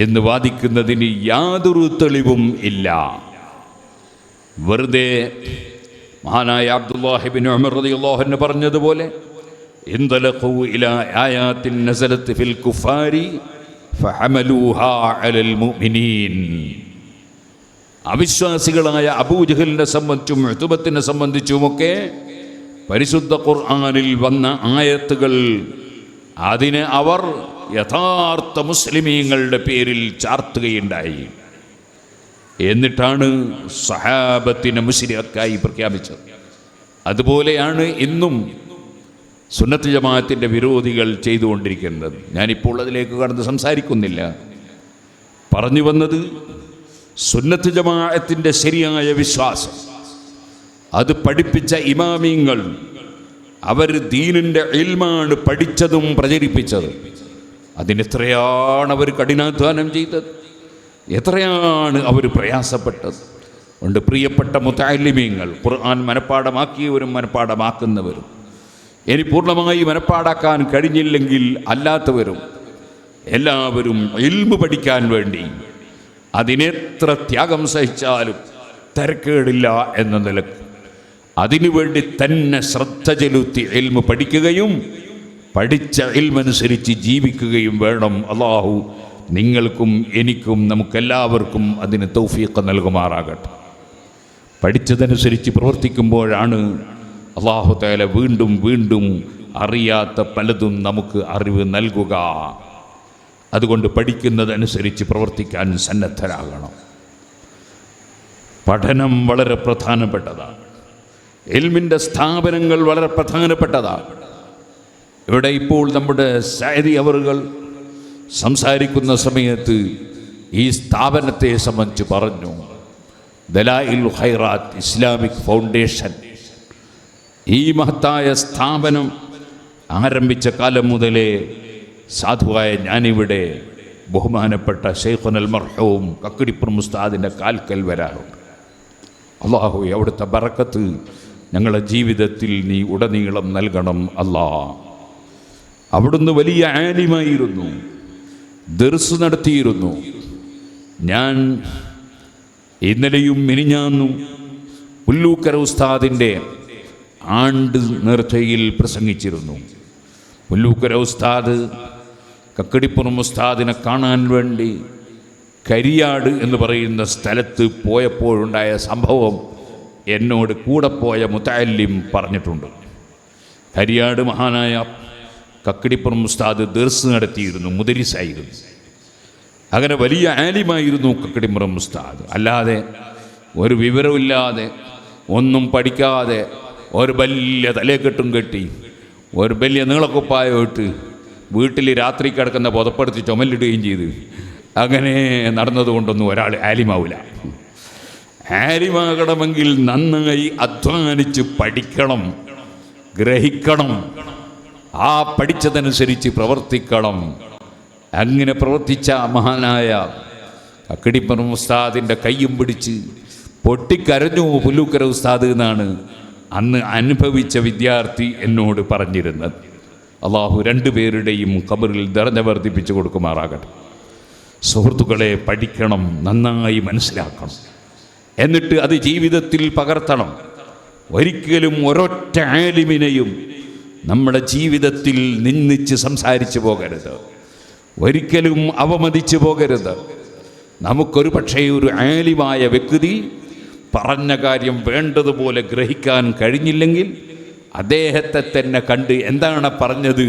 എന്ന് വാദിക്കുന്നതിന് യാതൊരു തെളിവും ഇല്ല. വെറുതെ മഹാനായ അബ്ദുല്ലാഹി ഇബ്നു ഉമർ റളിയല്ലാഹു അൻഹു പറഞ്ഞതുപോലെ ഇൻതലഖൂ ഇലാ ആയാത്തിൻ നസലത്ത് ഫിൽ കുഫാരി ഫഹമലൂഹാ അലൽ മുഅ്മിനീൻ. അവിശ്വാസികളായ അബൂജഹലിനെ സംബന്ധിച്ചും ഉത്ബത്തിനെ സംബന്ധിച്ചുമൊക്കെ പരിശുദ്ധ ഖുർആനിൽ വന്ന ആയത്തുകൾ അതിനെ അവർ യഥാർത്ഥ മുസ്ലിമീങ്ങളുടെ പേരിൽ ചാർത്തുകയുണ്ടായി. എന്നിട്ടാണ് സഹാബത്തിനെ മുശ്രിക്കായി പ്രഖ്യാപിച്ചത്. അതുപോലെയാണ് ഇന്നും സുന്നത്ത് ജമാഅത്തിൻ്റെ വിരോധികൾ ചെയ്തുകൊണ്ടിരിക്കുന്നത്. ഞാനിപ്പോൾ അതിലേക്ക് കടന്ന് സംസാരിക്കുന്നില്ല. പറഞ്ഞു വന്നത് സുന്നത്ത് ജമാഅത്തിൻ്റെ ശരിയായ വിശ്വാസം അത് പഠിപ്പിച്ച ഇമാമിങ്ങൾ അവർ ദീനിൻ്റെ ഇൽമാണ് പഠിച്ചതും പ്രചരിപ്പിച്ചത്. അതിനെത്രയാണ് അവർ കഠിനാധ്വാനം ചെയ്തത്, എത്രയാണ് അവർ പ്രയാസപ്പെട്ടത്. അതുകൊണ്ട് പ്രിയപ്പെട്ട മുതഅല്ലിമീങ്ങൾ, ഖുർആൻ മനപ്പാടമാക്കിയവരും മനപ്പാടമാക്കുന്നവരും, ഇനി പൂർണ്ണമായി മനപ്പാടാക്കാൻ കഴിഞ്ഞില്ലെങ്കിൽ അല്ലാത്തവരും എല്ലാവരും ഇൽമു പഠിക്കാൻ വേണ്ടി അതിനെത്ര ത്യാഗം സഹിച്ചാലും തരക്കേടില്ല എന്ന നിലക്ക് അതിനുവേണ്ടി തന്നെ ശ്രദ്ധ ചെലുത്തി ഇൽമു പഠിക്കുകയും പഠിച്ച ഇൽമനുസരിച്ച് ജീവിക്കുകയും വേണം. അല്ലാഹു നിങ്ങൾക്കും എനിക്കും നമുക്കെല്ലാവർക്കും അതിന് തൗഫീഖ് നൽകുമാറാകട്ടെ. പഠിച്ചതനുസരിച്ച് പ്രവർത്തിക്കുമ്പോഴാണ് അല്ലാഹു തആല വീണ്ടും വീണ്ടും അറിയാത്ത പലതും നമുക്ക് അറിവ് നൽകുക. അതുകൊണ്ട് പഠിക്കുന്നതനുസരിച്ച് പ്രവർത്തിക്കാൻ സന്നദ്ധരാകണം. പഠനം വളരെ പ്രധാനപ്പെട്ടതാണ്. ഇൽമിൻ്റെ സ്ഥാപനങ്ങൾ വളരെ പ്രധാനപ്പെട്ടതാണ്. ഇവിടെ ഇപ്പോൾ നമ്മുടെ സഅദി അവറുകൾ സംസാരിക്കുന്ന സമയത്ത് ഈ സ്ഥാപനത്തെ സംബന്ധിച്ച് പറഞ്ഞു. ദലായിലുൽ ഖൈറാത്ത് ഇസ്ലാമിക് ഫൗണ്ടേഷൻ, ഈ മഹത്തായ സ്ഥാപനം ആരംഭിച്ച കാലം മുതലേ സാധുവായ ഞാനിവിടെ ബഹുമാനപ്പെട്ട ശൈഖുനൽ മർഹൂം കക്കിടിപ്പുറം ഉസ്താദിൻ്റെ കാൽക്കൽ വരാറുണ്ട്. അല്ലാഹു അവിടുത്തെ ബറക്കത്ത് ഞങ്ങളുടെ ജീവിതത്തിൽ നീ ഉടനീളം നൽകണം അല്ലാ. അവിടുന്ന് വലിയ ആലിമായിരുന്നു, ദർസ് നടത്തിയിരുന്നു. ഞാൻ ഇന്നലെയും മിനിഞ്ഞാന്നും പുല്ലൂക്കര ഉസ്താദിൻ്റെ ആണ്ട് നേർച്ചയിൽ പ്രസംഗിച്ചിരുന്നു. പുല്ലൂക്കര ഉസ്താദ് കക്കടിപ്പുറം ഉസ്താദിനെ കാണാൻ വേണ്ടി കരിയാട് എന്ന് പറയുന്ന സ്ഥലത്ത് പോയപ്പോഴുണ്ടായ സംഭവം എന്നോട് കൂടെ പോയ മുതഅല്ലിം പറഞ്ഞിട്ടുണ്ട്. കരിയാട് മഹാനായ കക്കടിപ്പുറം ഉസ്താദ് ദർസ് നടത്തിയിരുന്നു, മുദരിസായിരുന്നു. അങ്ങനെ വലിയ ആലിമായിരുന്നു കക്കടിപ്പുറം ഉസ്താദ്. അല്ലാതെ ഒരു വിവരമില്ലാതെ ഒന്നും പഠിക്കാതെ ഒരു വലിയ തലയെക്കെട്ടും കെട്ടി ഒരു വലിയ നീളക്കുപ്പായിട്ട് വീട്ടിൽ രാത്രി കിടക്കുന്ന പുതപ്പെടുത്തി ചുമലിടുകയും ചെയ്ത് അങ്ങനെ നടന്നതുകൊണ്ടൊന്നും ഒരാൾ ആലിമാവില്ല. ആലിമാകണമെങ്കിൽ നന്നായി അധ്വാനിച്ച് പഠിക്കണം, ഗ്രഹിക്കണം, ആ പഠിച്ചതനുസരിച്ച് പ്രവർത്തിക്കണം. അങ്ങനെ പ്രവർത്തിച്ച മഹാനായ കക്കിടിപ്പുറം ഉസ്താദിൻ്റെ കയ്യും പിടിച്ച് പൊട്ടിക്കരഞ്ഞു പുല്ലൂക്കര ഉസ്താദ് എന്നാണ് അന്ന് അനുഭവിച്ച വിദ്യാർത്ഥി എന്നോട് പറഞ്ഞിരുന്നത്. അള്ളാഹു രണ്ടുപേരുടെയും ഖബറിൽ ദർജ വർദ്ധിപ്പിച്ചു കൊടുക്കുമാറാകട്ടെ. സുഹൃത്തുക്കളെ, പഠിക്കണം, നന്നായി മനസ്സിലാക്കണം, എന്നിട്ട് അത് ജീവിതത്തിൽ പകർത്തണം. ഒരിക്കലും ഒരൊറ്റ ആലിമിനെയും നമ്മുടെ ജീവിതത്തിൽ നിന്ദിച്ച് സംസാരിച്ചു പോകരുത്, ഒരിക്കലും അവമതിച്ചു പോകരുത്. നമുക്കൊരു പക്ഷേ ഒരു ആലിമായ വ്യക്തി പറഞ്ഞ കാര്യം വേണ്ടതുപോലെ ഗ്രഹിക്കാൻ കഴിഞ്ഞില്ലെങ്കിൽ അദ്ദേഹത്തെ തന്നെ കണ്ട് എന്താണ് പറഞ്ഞത്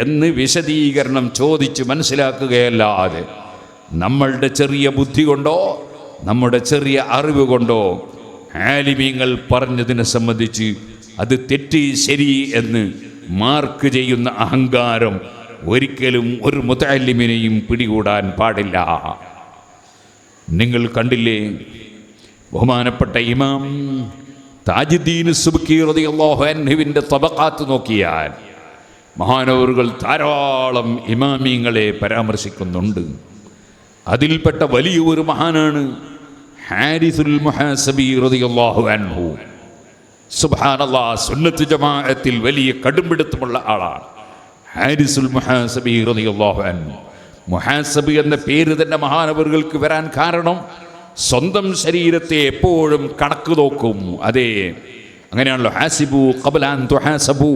എന്ന് വിശദീകരണം ചോദിച്ച് മനസ്സിലാക്കുകയല്ലാതെ നമ്മളുടെ ചെറിയ ബുദ്ധി കൊണ്ടോ നമ്മുടെ ചെറിയ അറിവ് കൊണ്ടോ ആലിമീങ്ങൾ പറഞ്ഞതിനെ സംബന്ധിച്ച് അത് തെറ്റ് ശരി എന്ന് മാർക്ക് ചെയ്യുന്ന അഹങ്കാരം ഒരിക്കലും ഒരു മുതഅല്ലിമിനെയും പിടികൂടാൻ പാടില്ല. നിങ്ങൾ കണ്ടില്ലേ, ബഹുമാനപ്പെട്ട ഇമാം താജുദ്ദീൻ സുബ്കി റളിയല്ലാഹു അൻഹുവിൻ്റെ തബഖാത്ത് നോക്കിയാൽ മഹാനവറുകൾ ധാരാളം ഇമാമീങ്ങളെ പരാമർശിക്കുന്നുണ്ട്. അതിൽപ്പെട്ട വലിയൊരു മഹാനാണ് ഹാരിസുൽ മുഹാസബി റളിയല്ലാഹു അൻഹു. സുബ്ഹാനല്ലാഹ്, സുന്നത്ത് ജമാഅത്തിൽ വലിയ കടുംപിടുത്തമുള്ള ആളാണ് ഹാരിസുൽ മുഹാസബി റളിയല്ലാഹു അൻഹു. മുഹാസബി എന്ന പേര് തന്നെ മഹാനവറുകൾക്ക് വരാൻ കാരണം സ്വന്തം ശരീരത്തെ എപ്പോഴും കണക്ക് നോക്കും. അതെ, അങ്ങനെയാണല്ലോ, ഹാസിബു ഖബ്ല അൻ തുഹാസബു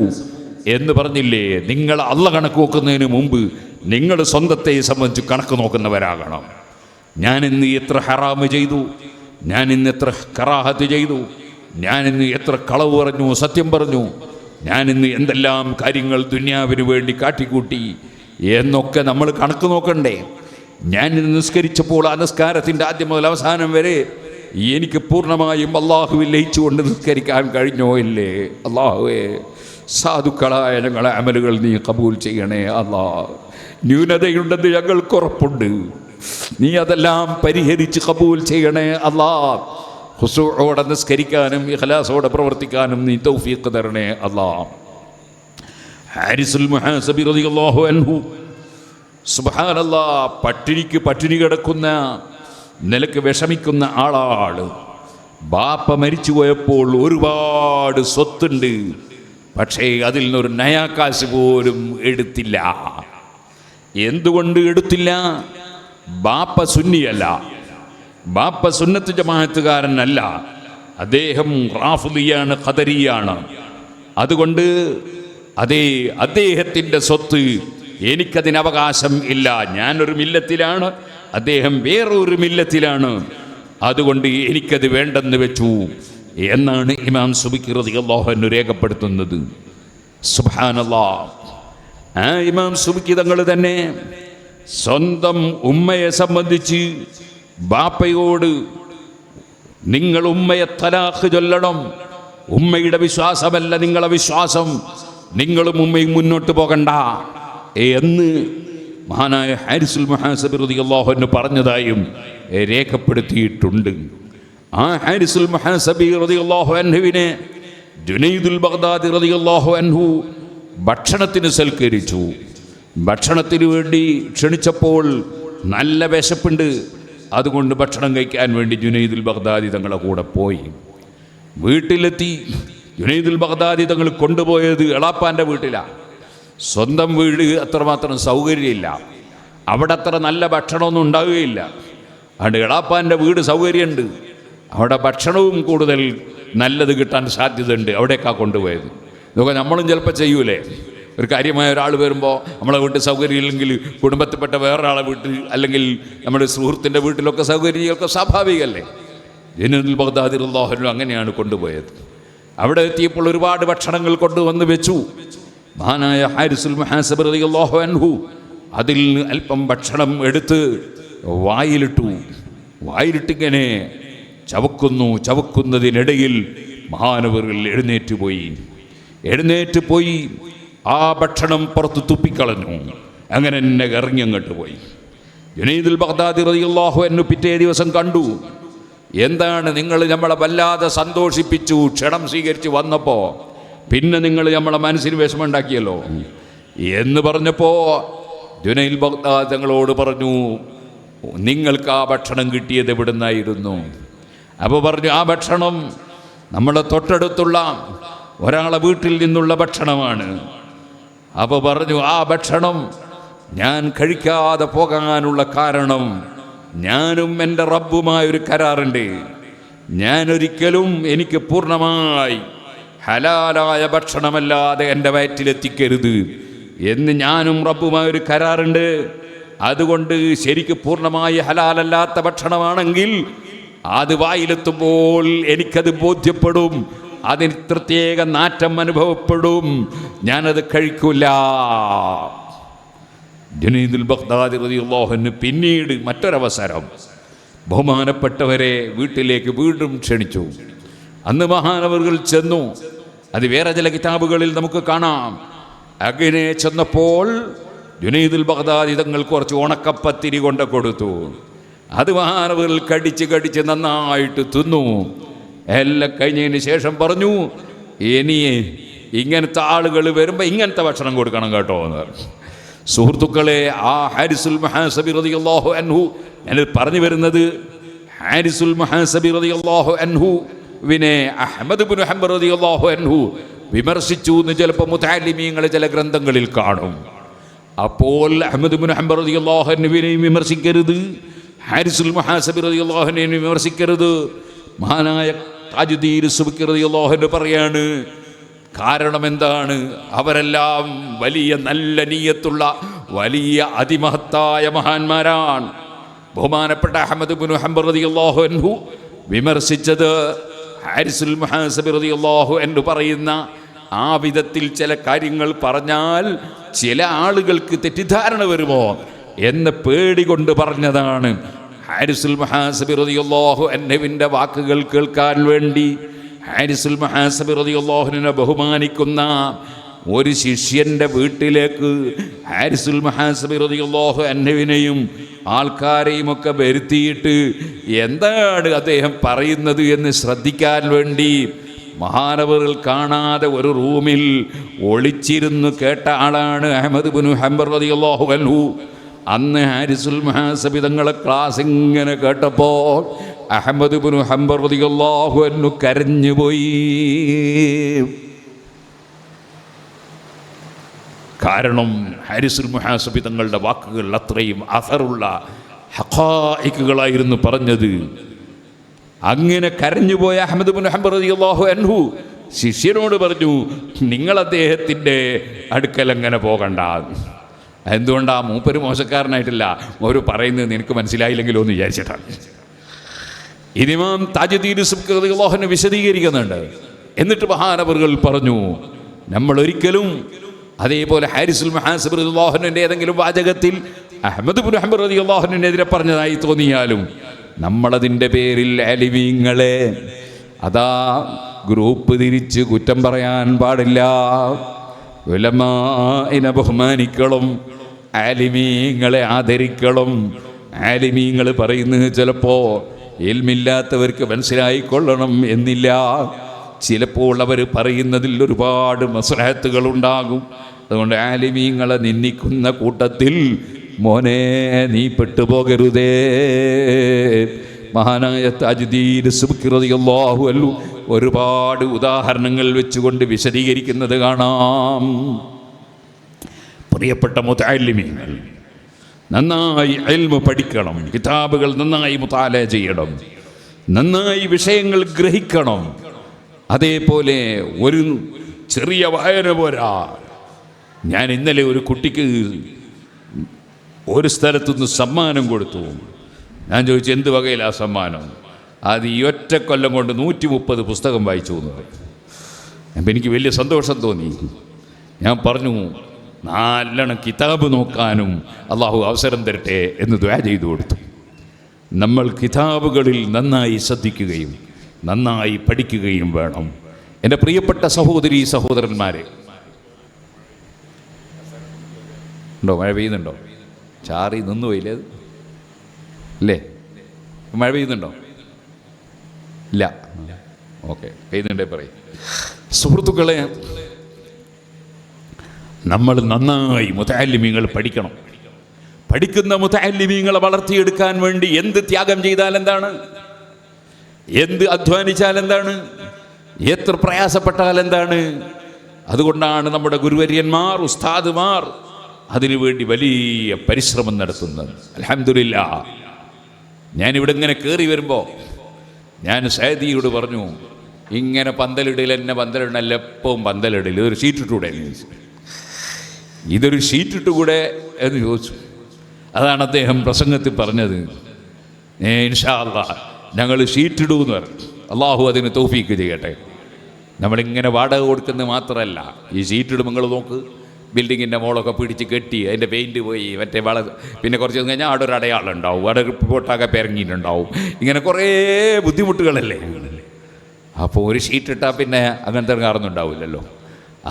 എന്ന് പറഞ്ഞില്ലേ? നിങ്ങൾ അള്ളാഹ് കണക്ക് നോക്കുന്നതിന് മുമ്പ് നിങ്ങൾ സ്വന്തത്തെ സംബന്ധിച്ച് കണക്ക് നോക്കുന്നവരാകണം. ഞാനിന്ന് എത്ര ഹറാമ് ചെയ്തു, ഞാനിന്ന് എത്ര കറാഹത്ത് ചെയ്തു, ഞാനിന്ന് എത്ര കളവ് പറഞ്ഞു, സത്യം പറഞ്ഞു, ഞാനിന്ന് എന്തെല്ലാം കാര്യങ്ങൾ ദുനിയാവിന് വേണ്ടി കാട്ടിക്കൂട്ടി എന്നൊക്കെ നമ്മൾ കണക്ക് നോക്കണ്ടേ? ഞാൻ നിസ്കരിച്ചപ്പോൾ ആ നിസ്കാരത്തിൻ്റെ ആദ്യം മുതൽ അവസാനം വരെ എനിക്ക് പൂർണ്ണമായും അള്ളാഹുവിൽ ലയിച്ചുകൊണ്ട് നിസ്കരിക്കാൻ കഴിഞ്ഞോ ഇല്ലേ? അള്ളാഹുവേ, സാധുക്കളായ ഞങ്ങളെ അമലുകൾ നീ കബൂൽ ചെയ്യണേ അള്ളാഹ്. ന്യൂനതയുണ്ടെന്ന് ഞങ്ങൾക്കുറപ്പുണ്ട്, നീ അതെല്ലാം പരിഹരിച്ച് കബൂൽ ചെയ്യണേ അള്ളാഹ്. ഖുശൂഅോടെ നിസ്കരിക്കാനും ഇഖ്ലാസോടെ പ്രവർത്തിക്കാനും നീ തൗഫീഖ് തരണേ അള്ളാഹ്. ഹാരിസുൽ മുഹാസബി റളിയല്ലാഹു അൻഹു, സുബ്ഹാനല്ലാഹ്, പട്ടിണി കിടക്കുന്ന നിലക്ക് വിഷമിക്കുന്ന ആളാണ്. ബാപ്പ മരിച്ചു പോയപ്പോൾ ഒരുപാട് സ്വത്തുണ്ട്, പക്ഷേ അതിൽ നിന്നൊരു നയാക്കാശ് പോലും എടുത്തില്ല. എന്തുകൊണ്ട് എടുത്തില്ല? ബാപ്പ സുന്നിയല്ല, ബാപ്പ സുന്നത്ത് ജമാഅത്തുകാരനല്ല, അദ്ദേഹം റാഫിദിയാണ്, ഖദരിയാണ്. അതുകൊണ്ട് അദ്ദേഹത്തിൻ്റെ സ്വത്ത് എനിക്കതിന് അവകാശം ഇല്ല. ഞാനൊരു മില്ലത്തിലാണ്, അദ്ദേഹം വേറൊരു മില്ലത്തിലാണ്, അതുകൊണ്ട് എനിക്കത് വേണ്ടെന്ന് വെച്ചു എന്നാണ് ഇമാം സുബ്കി റളിയല്ലാഹു അൻഹു രേഖപ്പെടുത്തുന്നത്. സുബ്ഹാനല്ലാഹ്. ആ ഇമാം സുബ്കി തങ്ങൾ തന്നെ സ്വന്തം ഉമ്മയെ സംബന്ധിച്ച് ബാപ്പയോട് നിങ്ങൾ ഉമ്മയെ തലാഖ് ചൊല്ലണം, ഉമ്മയുടെ വിശ്വാസമല്ല നിങ്ങളെ വിശ്വാസം, നിങ്ങളും ഉമ്മയും മുന്നോട്ട് പോകണ്ട എന്ന് മഹാനായ ഹാരിസുൽ മുഹാസബി റളിയല്ലാഹു അൻഹു പറഞ്ഞതായും രേഖപ്പെടുത്തിയിട്ടുണ്ട്. ആ ഹാരിസുൽ മുഹാസബി റളിയല്ലാഹു അൻഹുവിനെ ജുനൈദുൽ ബഗ്ദാദി റളിയല്ലാഹു അൻഹു ഭക്ഷണത്തിന് സൽക്കരിച്ചു. ഭക്ഷണത്തിന് വേണ്ടി ക്ഷണിച്ചപ്പോൾ നല്ല വിശപ്പുണ്ട്, അതുകൊണ്ട് ഭക്ഷണം കഴിക്കാൻ വേണ്ടി ജുനൈദുൽ ബഗ്ദാദി തങ്ങളെ കൂടെ പോയി. വീട്ടിലെത്തി ജുനൈദുൽ ബഗ്ദാദി തങ്ങൾ കൊണ്ടുപോയത് എളാപ്പാൻ്റെ വീട്ടിലാണ്. സ്വന്തം വീട് അത്രമാത്രം സൗകര്യമില്ല, അവിടെ അത്ര നല്ല ഭക്ഷണമൊന്നും ഉണ്ടാവുകയില്ല. അതുകൊണ്ട് എളാപ്പാൻ്റെ വീട് സൗകര്യമുണ്ട്, അവിടെ ഭക്ഷണവും കൂടുതൽ നല്ലത് കിട്ടാൻ സാധ്യതയുണ്ട്, അവിടേക്കാണ് കൊണ്ടുപോയത്. ഇതൊക്കെ നമ്മളും ചിലപ്പോൾ ചെയ്യൂലേ, ഒരു കാര്യമായ ഒരാൾ വരുമ്പോൾ നമ്മളെ വീട്ടിൽ സൗകര്യമില്ലെങ്കിൽ കുടുംബത്തിൽപ്പെട്ട വേറൊരാളെ വീട്ടിൽ അല്ലെങ്കിൽ നമ്മുടെ സുഹൃത്തിൻ്റെ വീട്ടിലൊക്കെ സൗകര്യമൊക്കെ സ്വാഭാവികമല്ലേ. ജുനൈദുൽ ബഗ്ദാദി റളിയല്ലാഹു അൻഹു അങ്ങനെയാണ് കൊണ്ടുപോയത്. അവിടെ എത്തിയപ്പോൾ ഒരുപാട് ഭക്ഷണങ്ങൾ കൊണ്ടുവന്ന് വെച്ചു. മഹാനായ ഹാരിസുൽ മുഹാസബി റളിയല്ലാഹു അൻഹു അതിൽ അല്പം ഭക്ഷണം എടുത്ത് വായിലിട്ടിങ്ങനെ ചവക്കുന്നതിനിടയിൽ മഹാനവറുകൾ എഴുന്നേറ്റ് പോയി ആ ഭക്ഷണം പുറത്ത് തുപ്പിക്കളഞ്ഞു. അങ്ങനെ എന്നെ ഇറങ്ങിയങ്ങോട്ട് പോയി. ജുനൈദുൽ ബഗ്ദാദി റളിയല്ലാഹു അൻഹു പിറ്റേ ദിവസം കണ്ടു. എന്താണ് നിങ്ങൾ നമ്മളെ വല്ലാതെ സന്തോഷിപ്പിച്ചു, ക്ഷണം സ്വീകരിച്ച് വന്നപ്പോൾ പിന്നെ നിങ്ങൾ നമ്മളെ മനസ്സിന് വിഷമമുണ്ടാക്കിയല്ലോ എന്ന് പറഞ്ഞപ്പോൾ ജുനൈദുൽ ബഗ്ദാദി തങ്ങളോട് പറഞ്ഞു, നിങ്ങൾക്ക് ആ ഭക്ഷണം കിട്ടിയത് എവിടുന്നായിരുന്നു? അപ്പോൾ പറഞ്ഞു, ആ ഭക്ഷണം നമ്മളെ തൊട്ടടുത്തുള്ള ഒരാളെ വീട്ടിൽ നിന്നുള്ള ഭക്ഷണമാണ്. അപ്പോൾ പറഞ്ഞു, ആ ഭക്ഷണം ഞാൻ കഴിക്കാതെ പോകാനുള്ള കാരണം ഞാനും എൻ്റെ റബ്ബുമായൊരു കരാറുണ്ട്. ഞാനൊരിക്കലും എനിക്ക് പൂർണ്ണമായി ഹലാലായ ഭക്ഷണമല്ലാതെ എൻ്റെ വയറ്റിലെത്തിക്കരുത് എന്ന് ഞാനും റബ്ബുമായൊരു കരാറുണ്ട്. അതുകൊണ്ട് ശരിക്ക് പൂർണ്ണമായി ഹലാലല്ലാത്ത ഭക്ഷണമാണെങ്കിൽ അത് വായിലെത്തുമ്പോൾ എനിക്കത് ബോധ്യപ്പെടും, അതിന് പ്രത്യേക നാറ്റം അനുഭവപ്പെടും, ഞാനത് കഴിക്കൂല. ജുനൈദുൽ ബഗ്ദാദി റളിയല്ലാഹു അൻഹു പിന്നീട് മറ്റൊരവസരം ബഹുമാനപ്പെട്ടവരെ വീട്ടിലേക്ക് വീണ്ടും ക്ഷണിച്ചു. അന്ന് മഹാനവറുകൾ ചെന്നു. അത് വേറെ ചില കിതാബുകളിൽ നമുക്ക് കാണാം. അങ്ങനെ ചെന്നപ്പോൾ ജുനൈദുൽ ബഗ്ദാദി തങ്ങൾ കുറച്ച് ഉണക്കപ്പത്തിരി കൊണ്ട് കൊടുത്തു. അത് മഹാനവറുകൾ കടിച്ച് നന്നായിട്ട് തിന്നു. എല്ലാം കഴിഞ്ഞതിന് ശേഷം പറഞ്ഞു, ഇനി ഇങ്ങനത്തെ ആളുകൾ വരുമ്പോൾ ഇങ്ങനത്തെ ഭക്ഷണം കൊടുക്കണം കേട്ടോ എന്ന് പറഞ്ഞു. സുഹൃത്തുക്കളെ, ആ ഹാരിസുൽ മുഹാസബി റളിയല്ലാഹു അൻഹു, ഞാൻ പറഞ്ഞു വരുന്നത് ഹാരിസുൽ മുഹാസബി റളിയല്ലാഹു അൻഹുവിനെ അഹ്മദ് ഇബ്നു ഹംബൽ റളിയല്ലാഹു അൻഹു വിമർശിച്ചു എന്ന് ചിലപ്പോൾ മുതഅല്ലിമീങ്ങൾ ചില ഗ്രന്ഥങ്ങളിൽ കാണും. അപ്പോൾ അഹ്മദ് ഇബ്നു ഹംബൽ റളിയല്ലാഹു അൻഹുവിനെയും വിമർശിക്കരുത്, ഹാരിസുൽ മുഹാസബി റളിയല്ലാഹു അൻഹുവിനെയും വിമർശിക്കരുത്. മഹാനായ താജുദ്ദീൻ സുബ്കി റളിയല്ലാഹു അൻഹു പറയാണ്, കാരണം എന്താണ്? അവരെല്ലാം വലിയ നല്ല നിയ്യത്തുള്ള വലിയ അതിമഹത്തായ മഹാന്മാരാണ്. ബഹുമാനപ്പെട്ട അഹ്മദ് ഇബ്നു ഹംബൽ റളിയല്ലാഹു അൻഹു വിമർശിച്ചത് ഹാരിസുൽ മുഹാസബി റളിയല്ലാഹു അൻഹു പറയുന്ന ആ വിധത്തിൽ ചില കാര്യങ്ങൾ പറഞ്ഞാൽ ചില ആളുകൾക്ക് തെറ്റിദ്ധാരണ വരുമോ എന്ന് പേടി കൊണ്ട് പറഞ്ഞതാണ്. ഹാരിസുൽ മുഹാസബി റളിയല്ലാഹു അൻഹുവിൻ്റെ വാക്കുകൾ കേൾക്കാൻ വേണ്ടി ഹാരിസുൽ മുഹാസബി റളിയല്ലാഹു അൻഹുവിനെ ബഹുമാനിക്കുന്ന ഒരു ശിഷ്യൻ്റെ വീട്ടിലേക്ക് ഹാരിസുൽ മുഹാസബി റളിയല്ലാഹു അൻഹുവിനെയും ആൾക്കാരെയും ഒക്കെ വരുത്തിയിട്ട് എന്താണ് അദ്ദേഹം പറയുന്നത് എന്ന് ശ്രദ്ധിക്കാൻ വേണ്ടി മഹാനവറുകൾ കാണാതെ ഒരു റൂമിൽ ഒളിച്ചിരുന്ന് കേട്ട ആളാണ് അഹ്മദ് ഇബ്നു ഹംബൽ റളിയല്ലാഹു അൻഹു. അന്ന് ഹാരിസുൽ മുഹാസബി തങ്ങളെ ക്ലാസ് ഇങ്ങനെ കേട്ടപ്പോൾ അഹ്മദ് ഇബ്നു ഹംബൽ റളിയല്ലാഹു അൻഹു കരഞ്ഞുപോയി. കാരണം ഹാരിസുൽ മുഹാസബി തങ്ങളുടെ വാക്കുകൾ അത്രയും അസറുള്ള ഹഖായിക്കുകളായിരുന്നു പറഞ്ഞത്. അങ്ങനെ കരഞ്ഞുപോയ അഹ്മദ് ഇബ്നു ഹംബൽ റളിയല്ലാഹു അൻഹു ശിഷ്യനോട് പറഞ്ഞു, നിങ്ങൾ അദ്ദേഹത്തിൻ്റെ അടുക്കൽ അങ്ങനെ പോകണ്ട. എന്തുകൊണ്ടാ? മൂപ്പര് മോശക്കാരനായിട്ടില്ല, ഒരു പറയുന്നത് നിനക്ക് മനസ്സിലായില്ലെങ്കിലോ എന്ന് വിചാരിച്ചിട്ടാണ്. ഇമാം താജുദ്ദീൻ സുബ്കി റളിയല്ലാഹു അൻഹു വിശദീകരിക്കുന്നുണ്ട്. എന്നിട്ട് മഹാനവറുകൾ പറഞ്ഞു, നമ്മൾ ഒരിക്കലും അതേപോലെ ഹാരിസുൽ മുഹാസിബ് റളിയല്ലാഹു അൻഹുവിൻ്റെ ഏതെങ്കിലും വാചകത്തിൽ അഹ്മദ് ഇബ്നു ഹംബൽ റളിയല്ലാഹു അൻഹുവിനെതിരെ പറഞ്ഞതായി തോന്നിയാലും നമ്മളതിൻ്റെ പേരിൽ ആലിമീങ്ങളെ അതാ ഗ്രൂപ്പ് തിരിച്ച് കുറ്റം പറയാൻ പാടില്ല. ഉലമാഇനെ ബഹുമാനിക്കണം, ആലിമീങ്ങളെ ആദരിക്കണം. ആലിമീങ്ങൾ പറയുന്നത് ചിലപ്പോൾ ഇൽമില്ലാത്തവർക്ക് മനസ്സിലായിക്കൊള്ളണം എന്നില്ല. ചിലപ്പോൾ അവർ പറയുന്നതിൽ ഒരുപാട് മസ്ലഹത്തുകളുണ്ടാകും. അതുകൊണ്ട് ആലിമീങ്ങളെ നിന്ദിക്കുന്ന കൂട്ടത്തിൽ മോനെ നീ പെട്ടുപോകരുതേ. മഹാനായ താജുദ്ദീൻ സുബ്കി റളിയല്ലാഹു അൻഹു ഒരുപാട് ഉദാഹരണങ്ങൾ വെച്ചുകൊണ്ട് വിശദീകരിക്കുന്നത് കാണാം. പ്രിയപ്പെട്ട മുതഅല്ലിമീങ്ങൾ, നന്നായി ഇൽമു പഠിക്കണം, കിതാബുകൾ നന്നായി മുതാല ചെയ്യണം, നന്നായി വിഷയങ്ങൾ ഗ്രഹിക്കണം. അതേപോലെ ഒരു ചെറിയ വായന പോരാ. ഞാൻ ഇന്നലെ ഒരു കുട്ടിക്ക് ഒരു സ്ഥലത്തുനിന്ന് സമ്മാനം കൊടുത്തു. ഞാൻ ചോദിച്ചു, എന്ത് വകയിലാ സമ്മാനം? അത് ഈ ഒറ്റ കൊല്ലം കൊണ്ട് 130 പുസ്തകം വായിച്ചു എന്നത്. അപ്പം എനിക്ക് വലിയ സന്തോഷം തോന്നി. ഞാൻ പറഞ്ഞു, നല്ലോണം കിതാബ് നോക്കാനും അള്ളാഹു അവസരം തരട്ടെ എന്ന് ദുആ ചെയ്തു കൊടുത്തു. നമ്മൾ കിതാബുകളിൽ നന്നായി ശ്രദ്ധിക്കുകയും നന്നായി പഠിക്കുകയും വേണം. എൻ്റെ പ്രിയപ്പെട്ട സഹോദരീ സഹോദരന്മാരെ, ഉണ്ടോ? മഴ പെയ്യുന്നുണ്ടോ? ചാറി നിന്നു പോയില്ലേ അല്ലേ? മഴ പെയ്യുന്നുണ്ടോ? ഇല്ല. ഓക്കെ, പെയ്യുന്നുണ്ടേ പറയും. സുഹൃത്തുക്കളെ, നമ്മൾ നന്നായി മുതഅല്ലിമീങ്ങൾ പഠിക്കണം. പഠിക്കുന്ന മുതഅല്ലിമീങ്ങളെ വളർത്തിയെടുക്കാൻ വേണ്ടി എന്ത് ത്യാഗം ചെയ്താൽ എന്താണ്, എന്ത് അധ്വാനിച്ചാൽ എന്താണ്, എത്ര പ്രയാസപ്പെട്ടാൽ എന്താണ്. അതുകൊണ്ടാണ് നമ്മുടെ ഗുരുവര്യന്മാർ, ഉസ്താദുമാർ അതിനുവേണ്ടി വലിയ പരിശ്രമം നടത്തുന്നത്. അൽഹംദുലില്ലാഹ്. ഞാനിവിടെ ഇങ്ങനെ കയറി വരുമ്പോൾ ഞാൻ സൈദിയോട് പറഞ്ഞു, ഇങ്ങനെ പന്തലിടൽ എന്നെ പന്തലിടണല്ല, എപ്പോഴും പന്തലിടൽ, ഇതൊരു ഷീറ്റിട്ടൂടെ? ഇതൊരു ഷീറ്റിട്ടുകൂടെ എന്ന് ചോദിച്ചു. അതാണ് അദ്ദേഹം പ്രസംഗത്തിൽ പറഞ്ഞത്. ഇൻഷാ അല്ലാഹ് ഞങ്ങൾ ഷീറ്റിടൂന്ന് പറഞ്ഞു. അള്ളാഹു അതിന് തൗഫീക്ക് ചെയ്യട്ടെ. നമ്മളിങ്ങനെ വാടക കൊടുക്കുന്നത് മാത്രമല്ല, ഈ ഷീറ്റിടും നിങ്ങൾ നോക്ക്, ബിൽഡിങ്ങിൻ്റെ മോളൊക്കെ പിടിച്ച് കെട്ടി അതിൻ്റെ പെയിൻറ്റ് പോയി മറ്റേ പിന്നെ കുറച്ച് കഴിഞ്ഞാൽ അവിടെ ഒരു അടയാളം ഉണ്ടാവും, അവിടെ പൊട്ടാകെ പെരങ്ങിയിട്ടുണ്ടാവും. ഇങ്ങനെ കുറേ ബുദ്ധിമുട്ടുകളല്ലേ. അപ്പോൾ ഒരു ഷീറ്റ് ഇട്ടാൽ പിന്നെ അങ്ങനത്തെ കാരണമൊന്നും ഉണ്ടാവില്ലല്ലോ.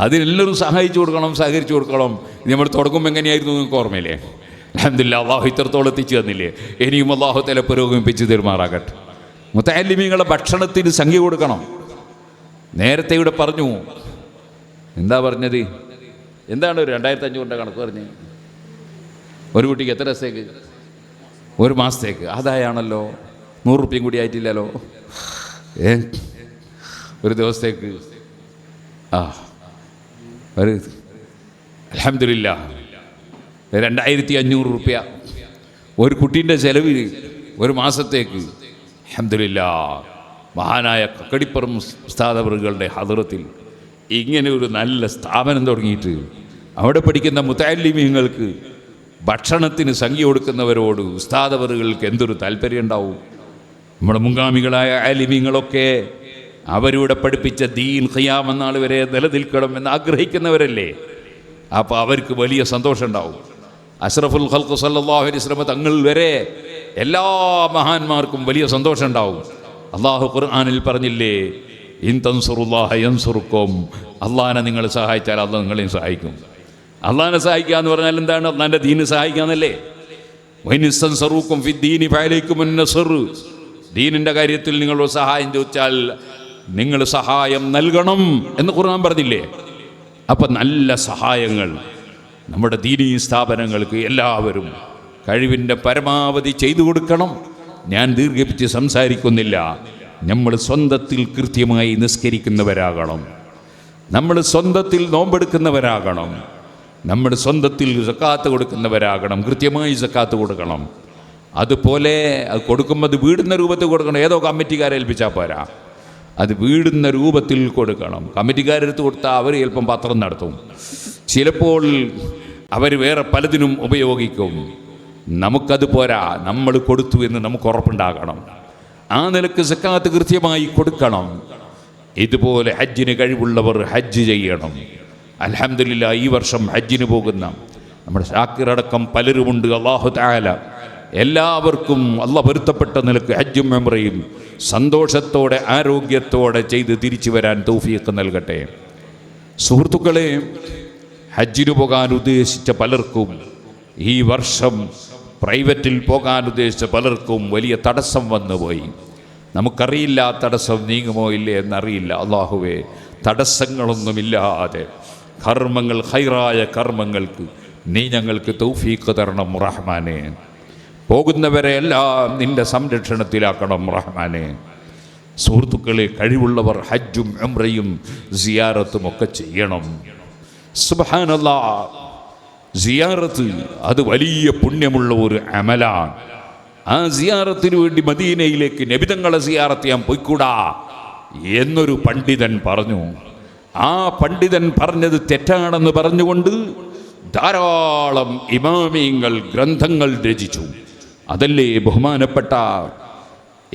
അതിനെല്ലാവരും സഹായിച്ചു കൊടുക്കണം, സഹകരിച്ചു കൊടുക്കണം. നമ്മൾ തുടങ്ങുമ്പോൾ എങ്ങനെയായിരുന്നു നിങ്ങൾക്ക് ഓർമ്മയില്ലേ? അൽഹംദുലില്ലാഹ്, അള്ളാഹു ഇത്രത്തോളം എത്തിച്ചു തന്നില്ലേ? ഇനിയും അള്ളാഹു തആല പുരോഗമിപ്പിച്ച് തരുമാറാകട്ടെ. മുതഅല്ലിമീങ്ങളുടെ ഭക്ഷണത്തിന് സംഖ്യ കൊടുക്കണം. നേരത്തെ ഇവിടെ പറഞ്ഞു, എന്താ പറഞ്ഞത്? എന്താണ് ഒരു 2500 കണക്ക് പറഞ്ഞ്? ഒരു കുട്ടിക്ക് എത്ര ദിവസത്തേക്ക്? ഒരു മാസത്തേക്ക്. ആദായാണല്ലോ. 100 റുപ്യയും കൂടി ആയിട്ടില്ലല്ലോ. ഒരു ദിവസത്തേക്ക് ഒരു അൽഹംദുലില്ലാഹ് 2500 റുപ്യ ഒരു കുട്ടീൻ്റെ ചെലവിൽ ഒരു മാസത്തേക്ക്. അൽഹംദുലില്ലാഹ്. മഹാനായ കക്കടിപ്പുറം ഉസ്താദ് അവറുകളുടെ ഹദ്റത്തിൽ ഇങ്ങനെ ഒരു നല്ല സ്ഥാപനം തുടങ്ങിയിട്ട് അവിടെ പഠിക്കുന്ന മുതഅല്ലിമീങ്ങൾക്ക് ഭക്ഷണത്തിന് സംഖ്യ കൊടുക്കുന്നവരോട് ഉസ്താദ് അവറുകൾക്ക് എന്തൊരു താല്പര്യം ഉണ്ടാവും. നമ്മുടെ മുൻഗാമികളായ ആലിമീങ്ങളൊക്കെ അവരിവിടെ പഠിപ്പിച്ച ദീൻ ഖിയാമത്ത് നാൾ വരെ നിലനിൽക്കണം എന്ന് ആഗ്രഹിക്കുന്നവരല്ലേ. അപ്പോൾ അവർക്ക് വലിയ സന്തോഷം ഉണ്ടാവും. അഷ്റഫുൽ ഖൽഖ് സല്ലല്ലാഹു അലൈഹി വസല്ലം തങ്ങൾ വരെ എല്ലാ മഹാന്മാർക്കും വലിയ സന്തോഷം ഉണ്ടാവും. അള്ളാഹു ഖുർആനിൽ പറഞ്ഞില്ലേ, ഇൻ തൻസുറുല്ലാഹ യൻസുറുക്കും, അള്ളാഹിനെ നിങ്ങൾ സഹായിച്ചാൽ അള്ളാഹ് നിങ്ങളെയും സഹായിക്കും. അള്ളാഹിനെ സഹായിക്കുക എന്ന് പറഞ്ഞാൽ എന്താണ്? അള്ളാഹിൻ്റെ ദീന് സഹായിക്കാന്നല്ലേ. വൈനിസ്തൻസറൂക്കും ഫിദ്ദീനി ഫഅലൈക്കുമുൻ നസ്ർ, ദീനിൻ്റെ കാര്യത്തിൽ നിങ്ങളോട് സഹായം ചോദിച്ചാൽ നിങ്ങൾ സഹായം നൽകണം എന്ന് ഖുർആൻ പറഞ്ഞില്ലേ. അപ്പം നല്ല സഹായങ്ങൾ നമ്മുടെ ദീനീ സ്ഥാപനങ്ങൾക്ക് എല്ലാവരും കഴിവിൻ്റെ പരമാവധി ചെയ്തു കൊടുക്കണം. ഞാൻ ദീർഘിപ്പിച്ച് സംസാരിക്കുന്നില്ല. നമ്മൾ സ്വന്തത്തിൽ കൃത്യമായി നിസ്കരിക്കുന്നവരാകണം, നമ്മൾ സ്വന്തത്തിൽ നോമ്പെടുക്കുന്നവരാകണം, നമ്മൾ സ്വന്തത്തിൽ സക്കാത്ത് കൊടുക്കുന്നവരാകണം, കൃത്യമായി സക്കാത്ത് കൊടുക്കണം. അതുപോലെ അത് കൊടുക്കുമ്പോൾ അത് വീടുന്ന രൂപത്തിൽ കൊടുക്കണം. ഏതോ കമ്മിറ്റിക്കാരെ ഏൽപ്പിച്ചാൽ പോരാ, അത് വീടുന്ന രൂപത്തിൽ കൊടുക്കണം. കമ്മിറ്റിക്കാരെടുത്ത് കൊടുത്താൽ അവർ ചിലപ്പം പത്രം നടത്തും, ചിലപ്പോൾ അവർ വേറെ പലതിനും ഉപയോഗിക്കും. നമുക്കത് പോരാ, നമ്മൾ കൊടുത്തു എന്ന് നമുക്ക് ഉറപ്പുണ്ടാകണം. ആ നിലക്ക് സക്കാത്ത് കൃത്യമായി കൊടുക്കണം. ഇതുപോലെ ഹജ്ജിന് കഴിവുള്ളവർ ഹജ്ജ് ചെയ്യണം. അൽഹംദുലില്ലാഹ് ഈ വർഷം ഹജ്ജിന് പോകുന്ന നമ്മുടെ ഷാക്കിറടക്കം പലരുമുണ്ട്. അല്ലാഹു തആല എല്ലാവർക്കും അല്ലാഹ് പൊരുത്തപ്പെട്ട നിലക്ക് ഹജ്ജും ഉംറയും സന്തോഷത്തോടെ ആരോഗ്യത്തോടെ ചെയ്ത് തിരിച്ചു വരാൻ തൗഫീഖ് നൽകട്ടെ. സുഹൃത്തുക്കളെ, ഹജ്ജിന് പോകാൻ ഉദ്ദേശിച്ച പലർക്കും ഈ വർഷം പ്രൈവറ്റിൽ പോകാൻ ഉദ്ദേശിച്ച പലർക്കും വലിയ തടസ്സം വന്നുപോയി. നമുക്കറിയില്ല തടസ്സം നീങ്ങുമോ ഇല്ലേ എന്നറിയില്ല. അല്ലാഹുവേ, തടസ്സങ്ങളൊന്നുമില്ലാതെ കർമ്മങ്ങൾ, ഖൈറായ കർമ്മങ്ങൾക്ക് നീ ഞങ്ങൾക്ക് തൗഫീഖ് തരണം റഹ്മാനെ. പോകുന്നവരെ എല്ലാം നിൻ്റെ സംരക്ഷണത്തിലാക്കണം റഹ്മാനെ. സുഹൃത്തുക്കളെ, കഴിവുള്ളവർ ഹജ്ജും ഉംറയും സിയാറത്തും ഒക്കെ ചെയ്യണം. സുബ്ഹാനല്ലാഹ്, സിയാറത്ത് അത് വലിയ പുണ്യമുള്ള ഒരു അമലാണ്. ആ സിയാറത്തിന് വേണ്ടി മദീനയിലേക്ക് നബിതങ്ങളെ സിയാറത്ത് ചെയ്യാൻ പോയിക്കൂടാ എന്നൊരു പണ്ഡിതൻ പറഞ്ഞു. ആ പണ്ഡിതൻ പറഞ്ഞത് തെറ്റാണെന്ന് പറഞ്ഞുകൊണ്ട് ധാരാളം ഇമാമിയങ്ങൾ ഗ്രന്ഥങ്ങൾ രചിച്ചു. അതല്ലേ ബഹുമാനപ്പെട്ട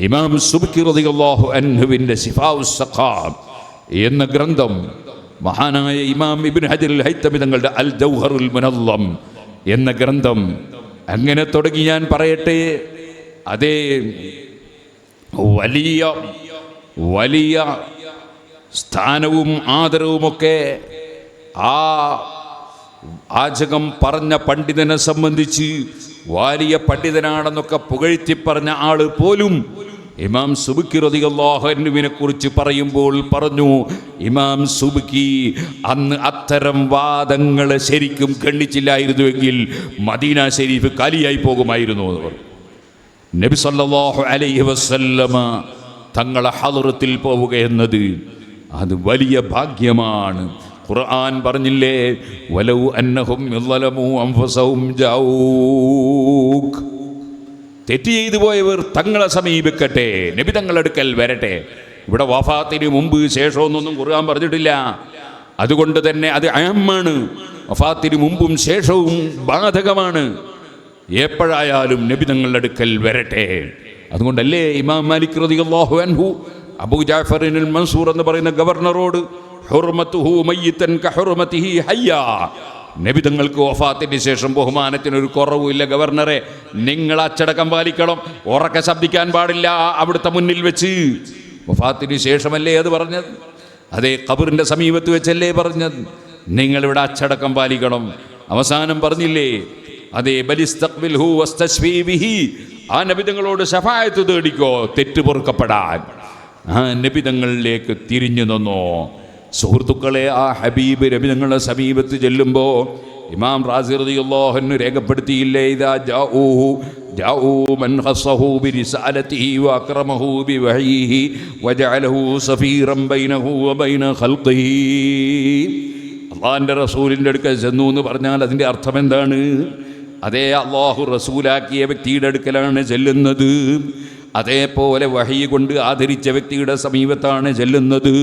ഇമാം സുബ്കി റളിയല്ലാഹു അൻഹുവിൻ്റെ ശിഫാഉസ് സഖാം എന്ന ഗ്രന്ഥം, മഹാനായ ഇമാം ഇബ്നു ഹജർ അൽ ഹൈതമി തങ്ങളുടെ അൽ ജൗഹറുൽ മുനല്ലം എന്ന ഗ്രന്ഥം. അങ്ങനെ തുടങ്ങി ഞാൻ പറയട്ടെ. അതേ വലിയ വലിയ സ്ഥാനവും ആദരവുമൊക്കെ ആ വാചകം പറഞ്ഞ പണ്ഡിതനെ സംബന്ധിച്ച് വലിയ പണ്ഡിതനാണെന്നൊക്കെ പുകഴ്ത്തി പറഞ്ഞ ആൾ പോലും ഇമാം സുബ്കി റളിയല്ലാഹു അൻഹുവിനെ കുറിച്ച് പറയുമ്പോൾ പറഞ്ഞു, ഇമാം സുബ്കി അന്ന് അത്തരം വാദങ്ങളെ ശരിക്കും ഖണ്ഡിച്ചില്ലായിരുന്നുവെങ്കിൽ മദീന ശരീഫ് കാലിയായി പോകുമായിരുന്നു എന്ന് പറഞ്ഞു. നബി സല്ലല്ലാഹു അലൈഹി വസല്ലമ തങ്ങളെ ഹളറത്തിൽ പോവുക എന്നത് അത് വലിയ ഭാഗ്യമാണ്. ഖുർആൻ പറഞ്ഞില്ലേ, വലൗ അന്നഹും യളമു അൻഫുസഹും ജാഊക്, തെറ്റ് ചെയ്തു പോയവർ തങ്ങളെ സമീപിക്കട്ടെ, നബി തങ്ങളടുക്കൽ വരട്ടെ. ഇവിടെ വഫാത്തിന് മുമ്പ് ശേഷമൊന്നും ഖുർആൻ പറഞ്ഞിട്ടില്ല. അതുകൊണ്ട് തന്നെ അത് അയമാണ്. വഫാത്തിന് മുമ്പും ശേഷവും ബാധകമാണ്. എപ്പോഴായാലും നബി തങ്ങളുടെ അടുക്കൽ വരട്ടെ. അതുകൊണ്ടല്ലേ ഇമാം മാലിക് റളിയല്ലാഹു അൻഹു അബൂ ജഅഫർ അൽ മൻസൂർ എന്ന് പറയുന്ന ഗവർണറോട് ഹുർമത്തുഹു മയ്യിതൻ കഹുർമതിഹി ഹയ്യാ, നബി തങ്ങൾക്ക് വഫാത്തിന് ശേഷം ബഹുമാനത്തിനൊരു കുറവുമില്ല ഗവർണറെ, നിങ്ങൾ അച്ചടക്കം പാലിക്കണം, ഉറക്കെ ശബ്ദിക്കാൻ പാടില്ല അവിടുത്തെ മുന്നിൽ വെച്ച്. വഫാത്തിന് ശേഷമല്ലേ അത് പറഞ്ഞത്? അതേ ഖബറിൻ്റെ സമീപത്ത് വെച്ചല്ലേ പറഞ്ഞത്? നിങ്ങളിവിടെ അച്ചടക്കം പാലിക്കണം. അവസാനം പറഞ്ഞില്ലേ, അതേ ബലിസ്തഖ്ബിൽഹു വസ്തശ്ഫീ ബിഹി, ആ നബിതങ്ങളോട് ശഫാഅത്ത് തേടിക്കോ തെറ്റ് പൊറുക്കപ്പെടാൻ. ആ നബിതങ്ങളിലേക്ക് തിരിഞ്ഞു നിന്നോ. സുഹൃത്തുക്കളെ, ആ ഹബീബ് നബിതങ്ങളുടെ സമീപത്ത് ചെല്ലുമ്പോൾ ഇമാം റാസി റളിയല്ലാഹു അൻഹു രേഖപ്പെടുത്തിയില്ലേ, ഇദാ ജാഊ മൻ ഖസ്സഹു ബിരിസാലതിഹി വഅക്റമഹു ബിവഹയിഹി വജഅലഹു സഫീറൻ ബൈനഹു വബൈന ഖൽഖിഹി. അള്ളാഹിൻ്റെ റസൂലിൻ്റെ അടുക്കൽ ചെന്നു എന്ന് പറഞ്ഞാൽ അതിൻ്റെ അർത്ഥം എന്താണ്? അതേ അള്ളാഹു റസൂലാക്കിയ വ്യക്തിയുടെ അടുക്കലാണ് ചെല്ലുന്നത്. അതേപോലെ വഹി കൊണ്ട് ആദരിച്ച വ്യക്തിയുടെ സമീപത്താണ് ചെല്ലുന്നത്.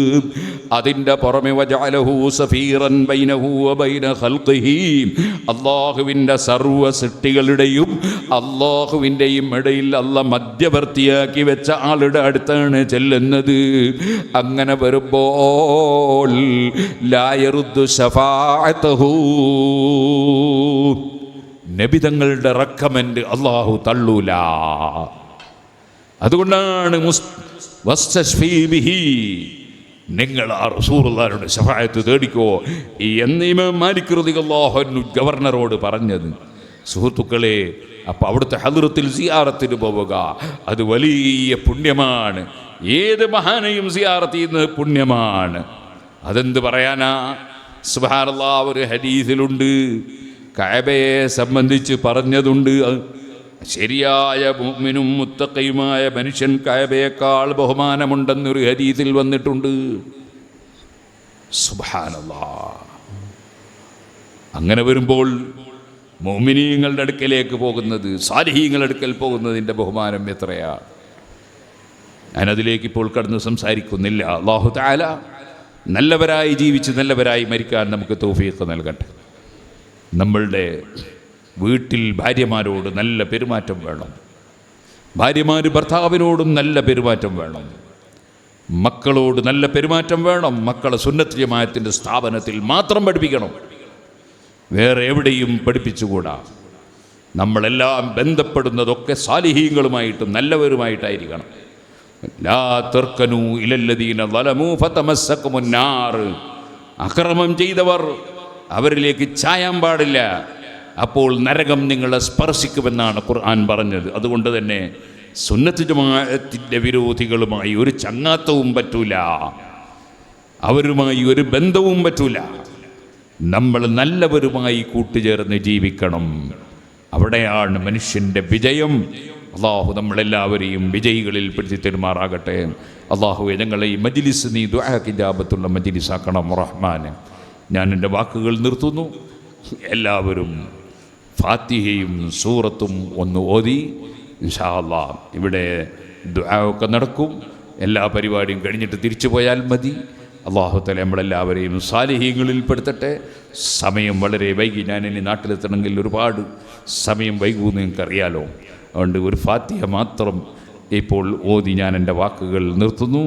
അതിൻ്റെ പുറമെ വജഅലഹു സഫീറൻ ബൈനഹു വബൈന ഖൽഖിഹി, അള്ളാഹുവിൻ്റെ സർവ്വ സൃഷ്ടികളുടെയും അള്ളാഹുവിൻ്റെയും ഇടയിൽ അള്ളാഹ് മധ്യവർത്തിയാക്കി വെച്ച ആളുടെ അടുത്താണ് ചെല്ലുന്നത്. അങ്ങനെ വരുമ്പോൾ ലാ യറുദ്ദു ശഫാഅതഹു, നബിതങ്ങളുടെ റെക്കമെൻഡ് അള്ളാഹു തള്ളൂല. അതുകൊണ്ടാണ് നിങ്ങൾ ആ റസൂലുള്ളാഹിയുടെ ശഫാഅത്ത് തേടിക്കോ എന്ന് ഇമാം മാലിക് റളിയല്ലാഹു അൻഹു ഗവർണറോട് പറഞ്ഞത്. സുഹൃത്തുക്കളെ, അപ്പോൾ അവിടുത്തെ ഹദ്റത്തിൽ സിയാറത്തിന് പോവുക അത് വലിയ പുണ്യമാണ്. ഏത് മഹാനെയും സിയാറത്ത് ചെയ്യുന്നത് പുണ്യമാണ്. അതെന്ത് പറയാനാ? സുബ്ഹാനല്ലാഹ്, ഒരു ഹദീസിലുണ്ട്, കഅബയെ സംബന്ധിച്ച് പറഞ്ഞതുണ്ട്, ശരിയായ മുഅ്മിനും മുത്തഖിയുമായ മനുഷ്യൻ കഅബയേക്കാൾ ബഹുമാനമുണ്ടെന്നൊരു ഹദീസിൽ വന്നിട്ടുണ്ട്. സുബ്ഹാനല്ലാഹ്, അങ്ങനെ വരുമ്പോൾ മുഅ്മിനീങ്ങളുടെ അടുക്കലേക്ക് പോകുന്നത്, സാലിഹീങ്ങളുടെ അടുക്കൽ പോകുന്നതിൻ്റെ ബഹുമാനം എത്രയാണ്. ഞാനതിലേക്ക് ഇപ്പോൾ കടന്ന് സംസാരിക്കുന്നില്ല. അല്ലാഹു തആല നല്ലവരായി ജീവിച്ച് നല്ലവരായി മരിക്കാൻ നമുക്ക് തൗഫീഖ് നൽകട്ടെ. നമ്മളുടെ വീട്ടിൽ ഭാര്യമാരോട് നല്ല പെരുമാറ്റം വേണം. ഭാര്യമാർ ഭർത്താവിനോടും നല്ല പെരുമാറ്റം വേണം. മക്കളോട് നല്ല പെരുമാറ്റം വേണം. മക്കളെ സുന്നത്ത് ജമാഅത്തിൻ്റെ സ്ഥാപനത്തിൽ മാത്രം പഠിപ്പിക്കണം, വേറെ എവിടെയും പഠിപ്പിച്ചുകൂടാ. നമ്മളെല്ലാം ബന്ധപ്പെടുന്നതൊക്കെ സാലിഹീങ്ങളുമായിട്ടും നല്ലവരുമായിട്ടായിരിക്കണം. ലാ തർക്കനൂ ഇലല്ലദീന ളലമൂ ഫതമസ്സകുമുന്നാർ. അക്രമം ചെയ്തവർ അവരിലേക്ക് ചായാൻ പാടില്ല, അപ്പോൾ നരകം നിങ്ങളെ സ്പർശിക്കുമെന്നാണ് ഖുർആൻ പറഞ്ഞത്. അതുകൊണ്ട് തന്നെ സുന്നത്ത് ജമാഅത്തിൻ്റെ വിരോധികളുമായി ഒരു ചങ്ങാത്തവും പറ്റൂല, അവരുമായി ഒരു ബന്ധവും പറ്റൂല. നമ്മൾ നല്ലവരുമായി കൂട്ടുചേർന്ന് ജീവിക്കണം. അവിടെയാണ് മനുഷ്യൻ്റെ വിജയം. അള്ളാഹു നമ്മളെല്ലാവരെയും വിജയികളിൽ പെടുത്തി തെരുമാറാകട്ടെ. അള്ളാഹുവെ, ഞങ്ങളെ ഈ മജ്ലിസ് നീ ദുആക്ക് ഇജാബത്തുള്ള മജ്ലിസാക്കണം റഹ്മാനെ. ഞാൻ എൻ്റെ വാക്കുകൾ നിർത്തുന്നു. എല്ലാവരും ഫാത്തിഹയും സൂറത്തും ഒന്ന് ഓതി ഇൻഷാ അല്ലാഹ് ഇവിടെ ദുആ ഒക്കെ നടക്കും. എല്ലാ പരിപാടിയും കഴിഞ്ഞിട്ട് തിരിച്ചു പോയാൽ മതി. അല്ലാഹു തആല നമ്മളെല്ലാവരെയും സാലിഹീങ്ങളിൽ പെടുത്തട്ടെ. സമയം വളരെ വൈകി. ഞാനിനി നാട്ടിലെത്തണമെങ്കിൽ ഒരുപാട് സമയം വൈകുമെന്ന് നിങ്ങൾക്കറിയാലോ. അതുകൊണ്ട് ഒരു ഫാത്തിഹ മാത്രം ഇപ്പോൾ ഓതി ഞാൻ എൻ്റെ വാക്കുകൾ നിർത്തുന്നു.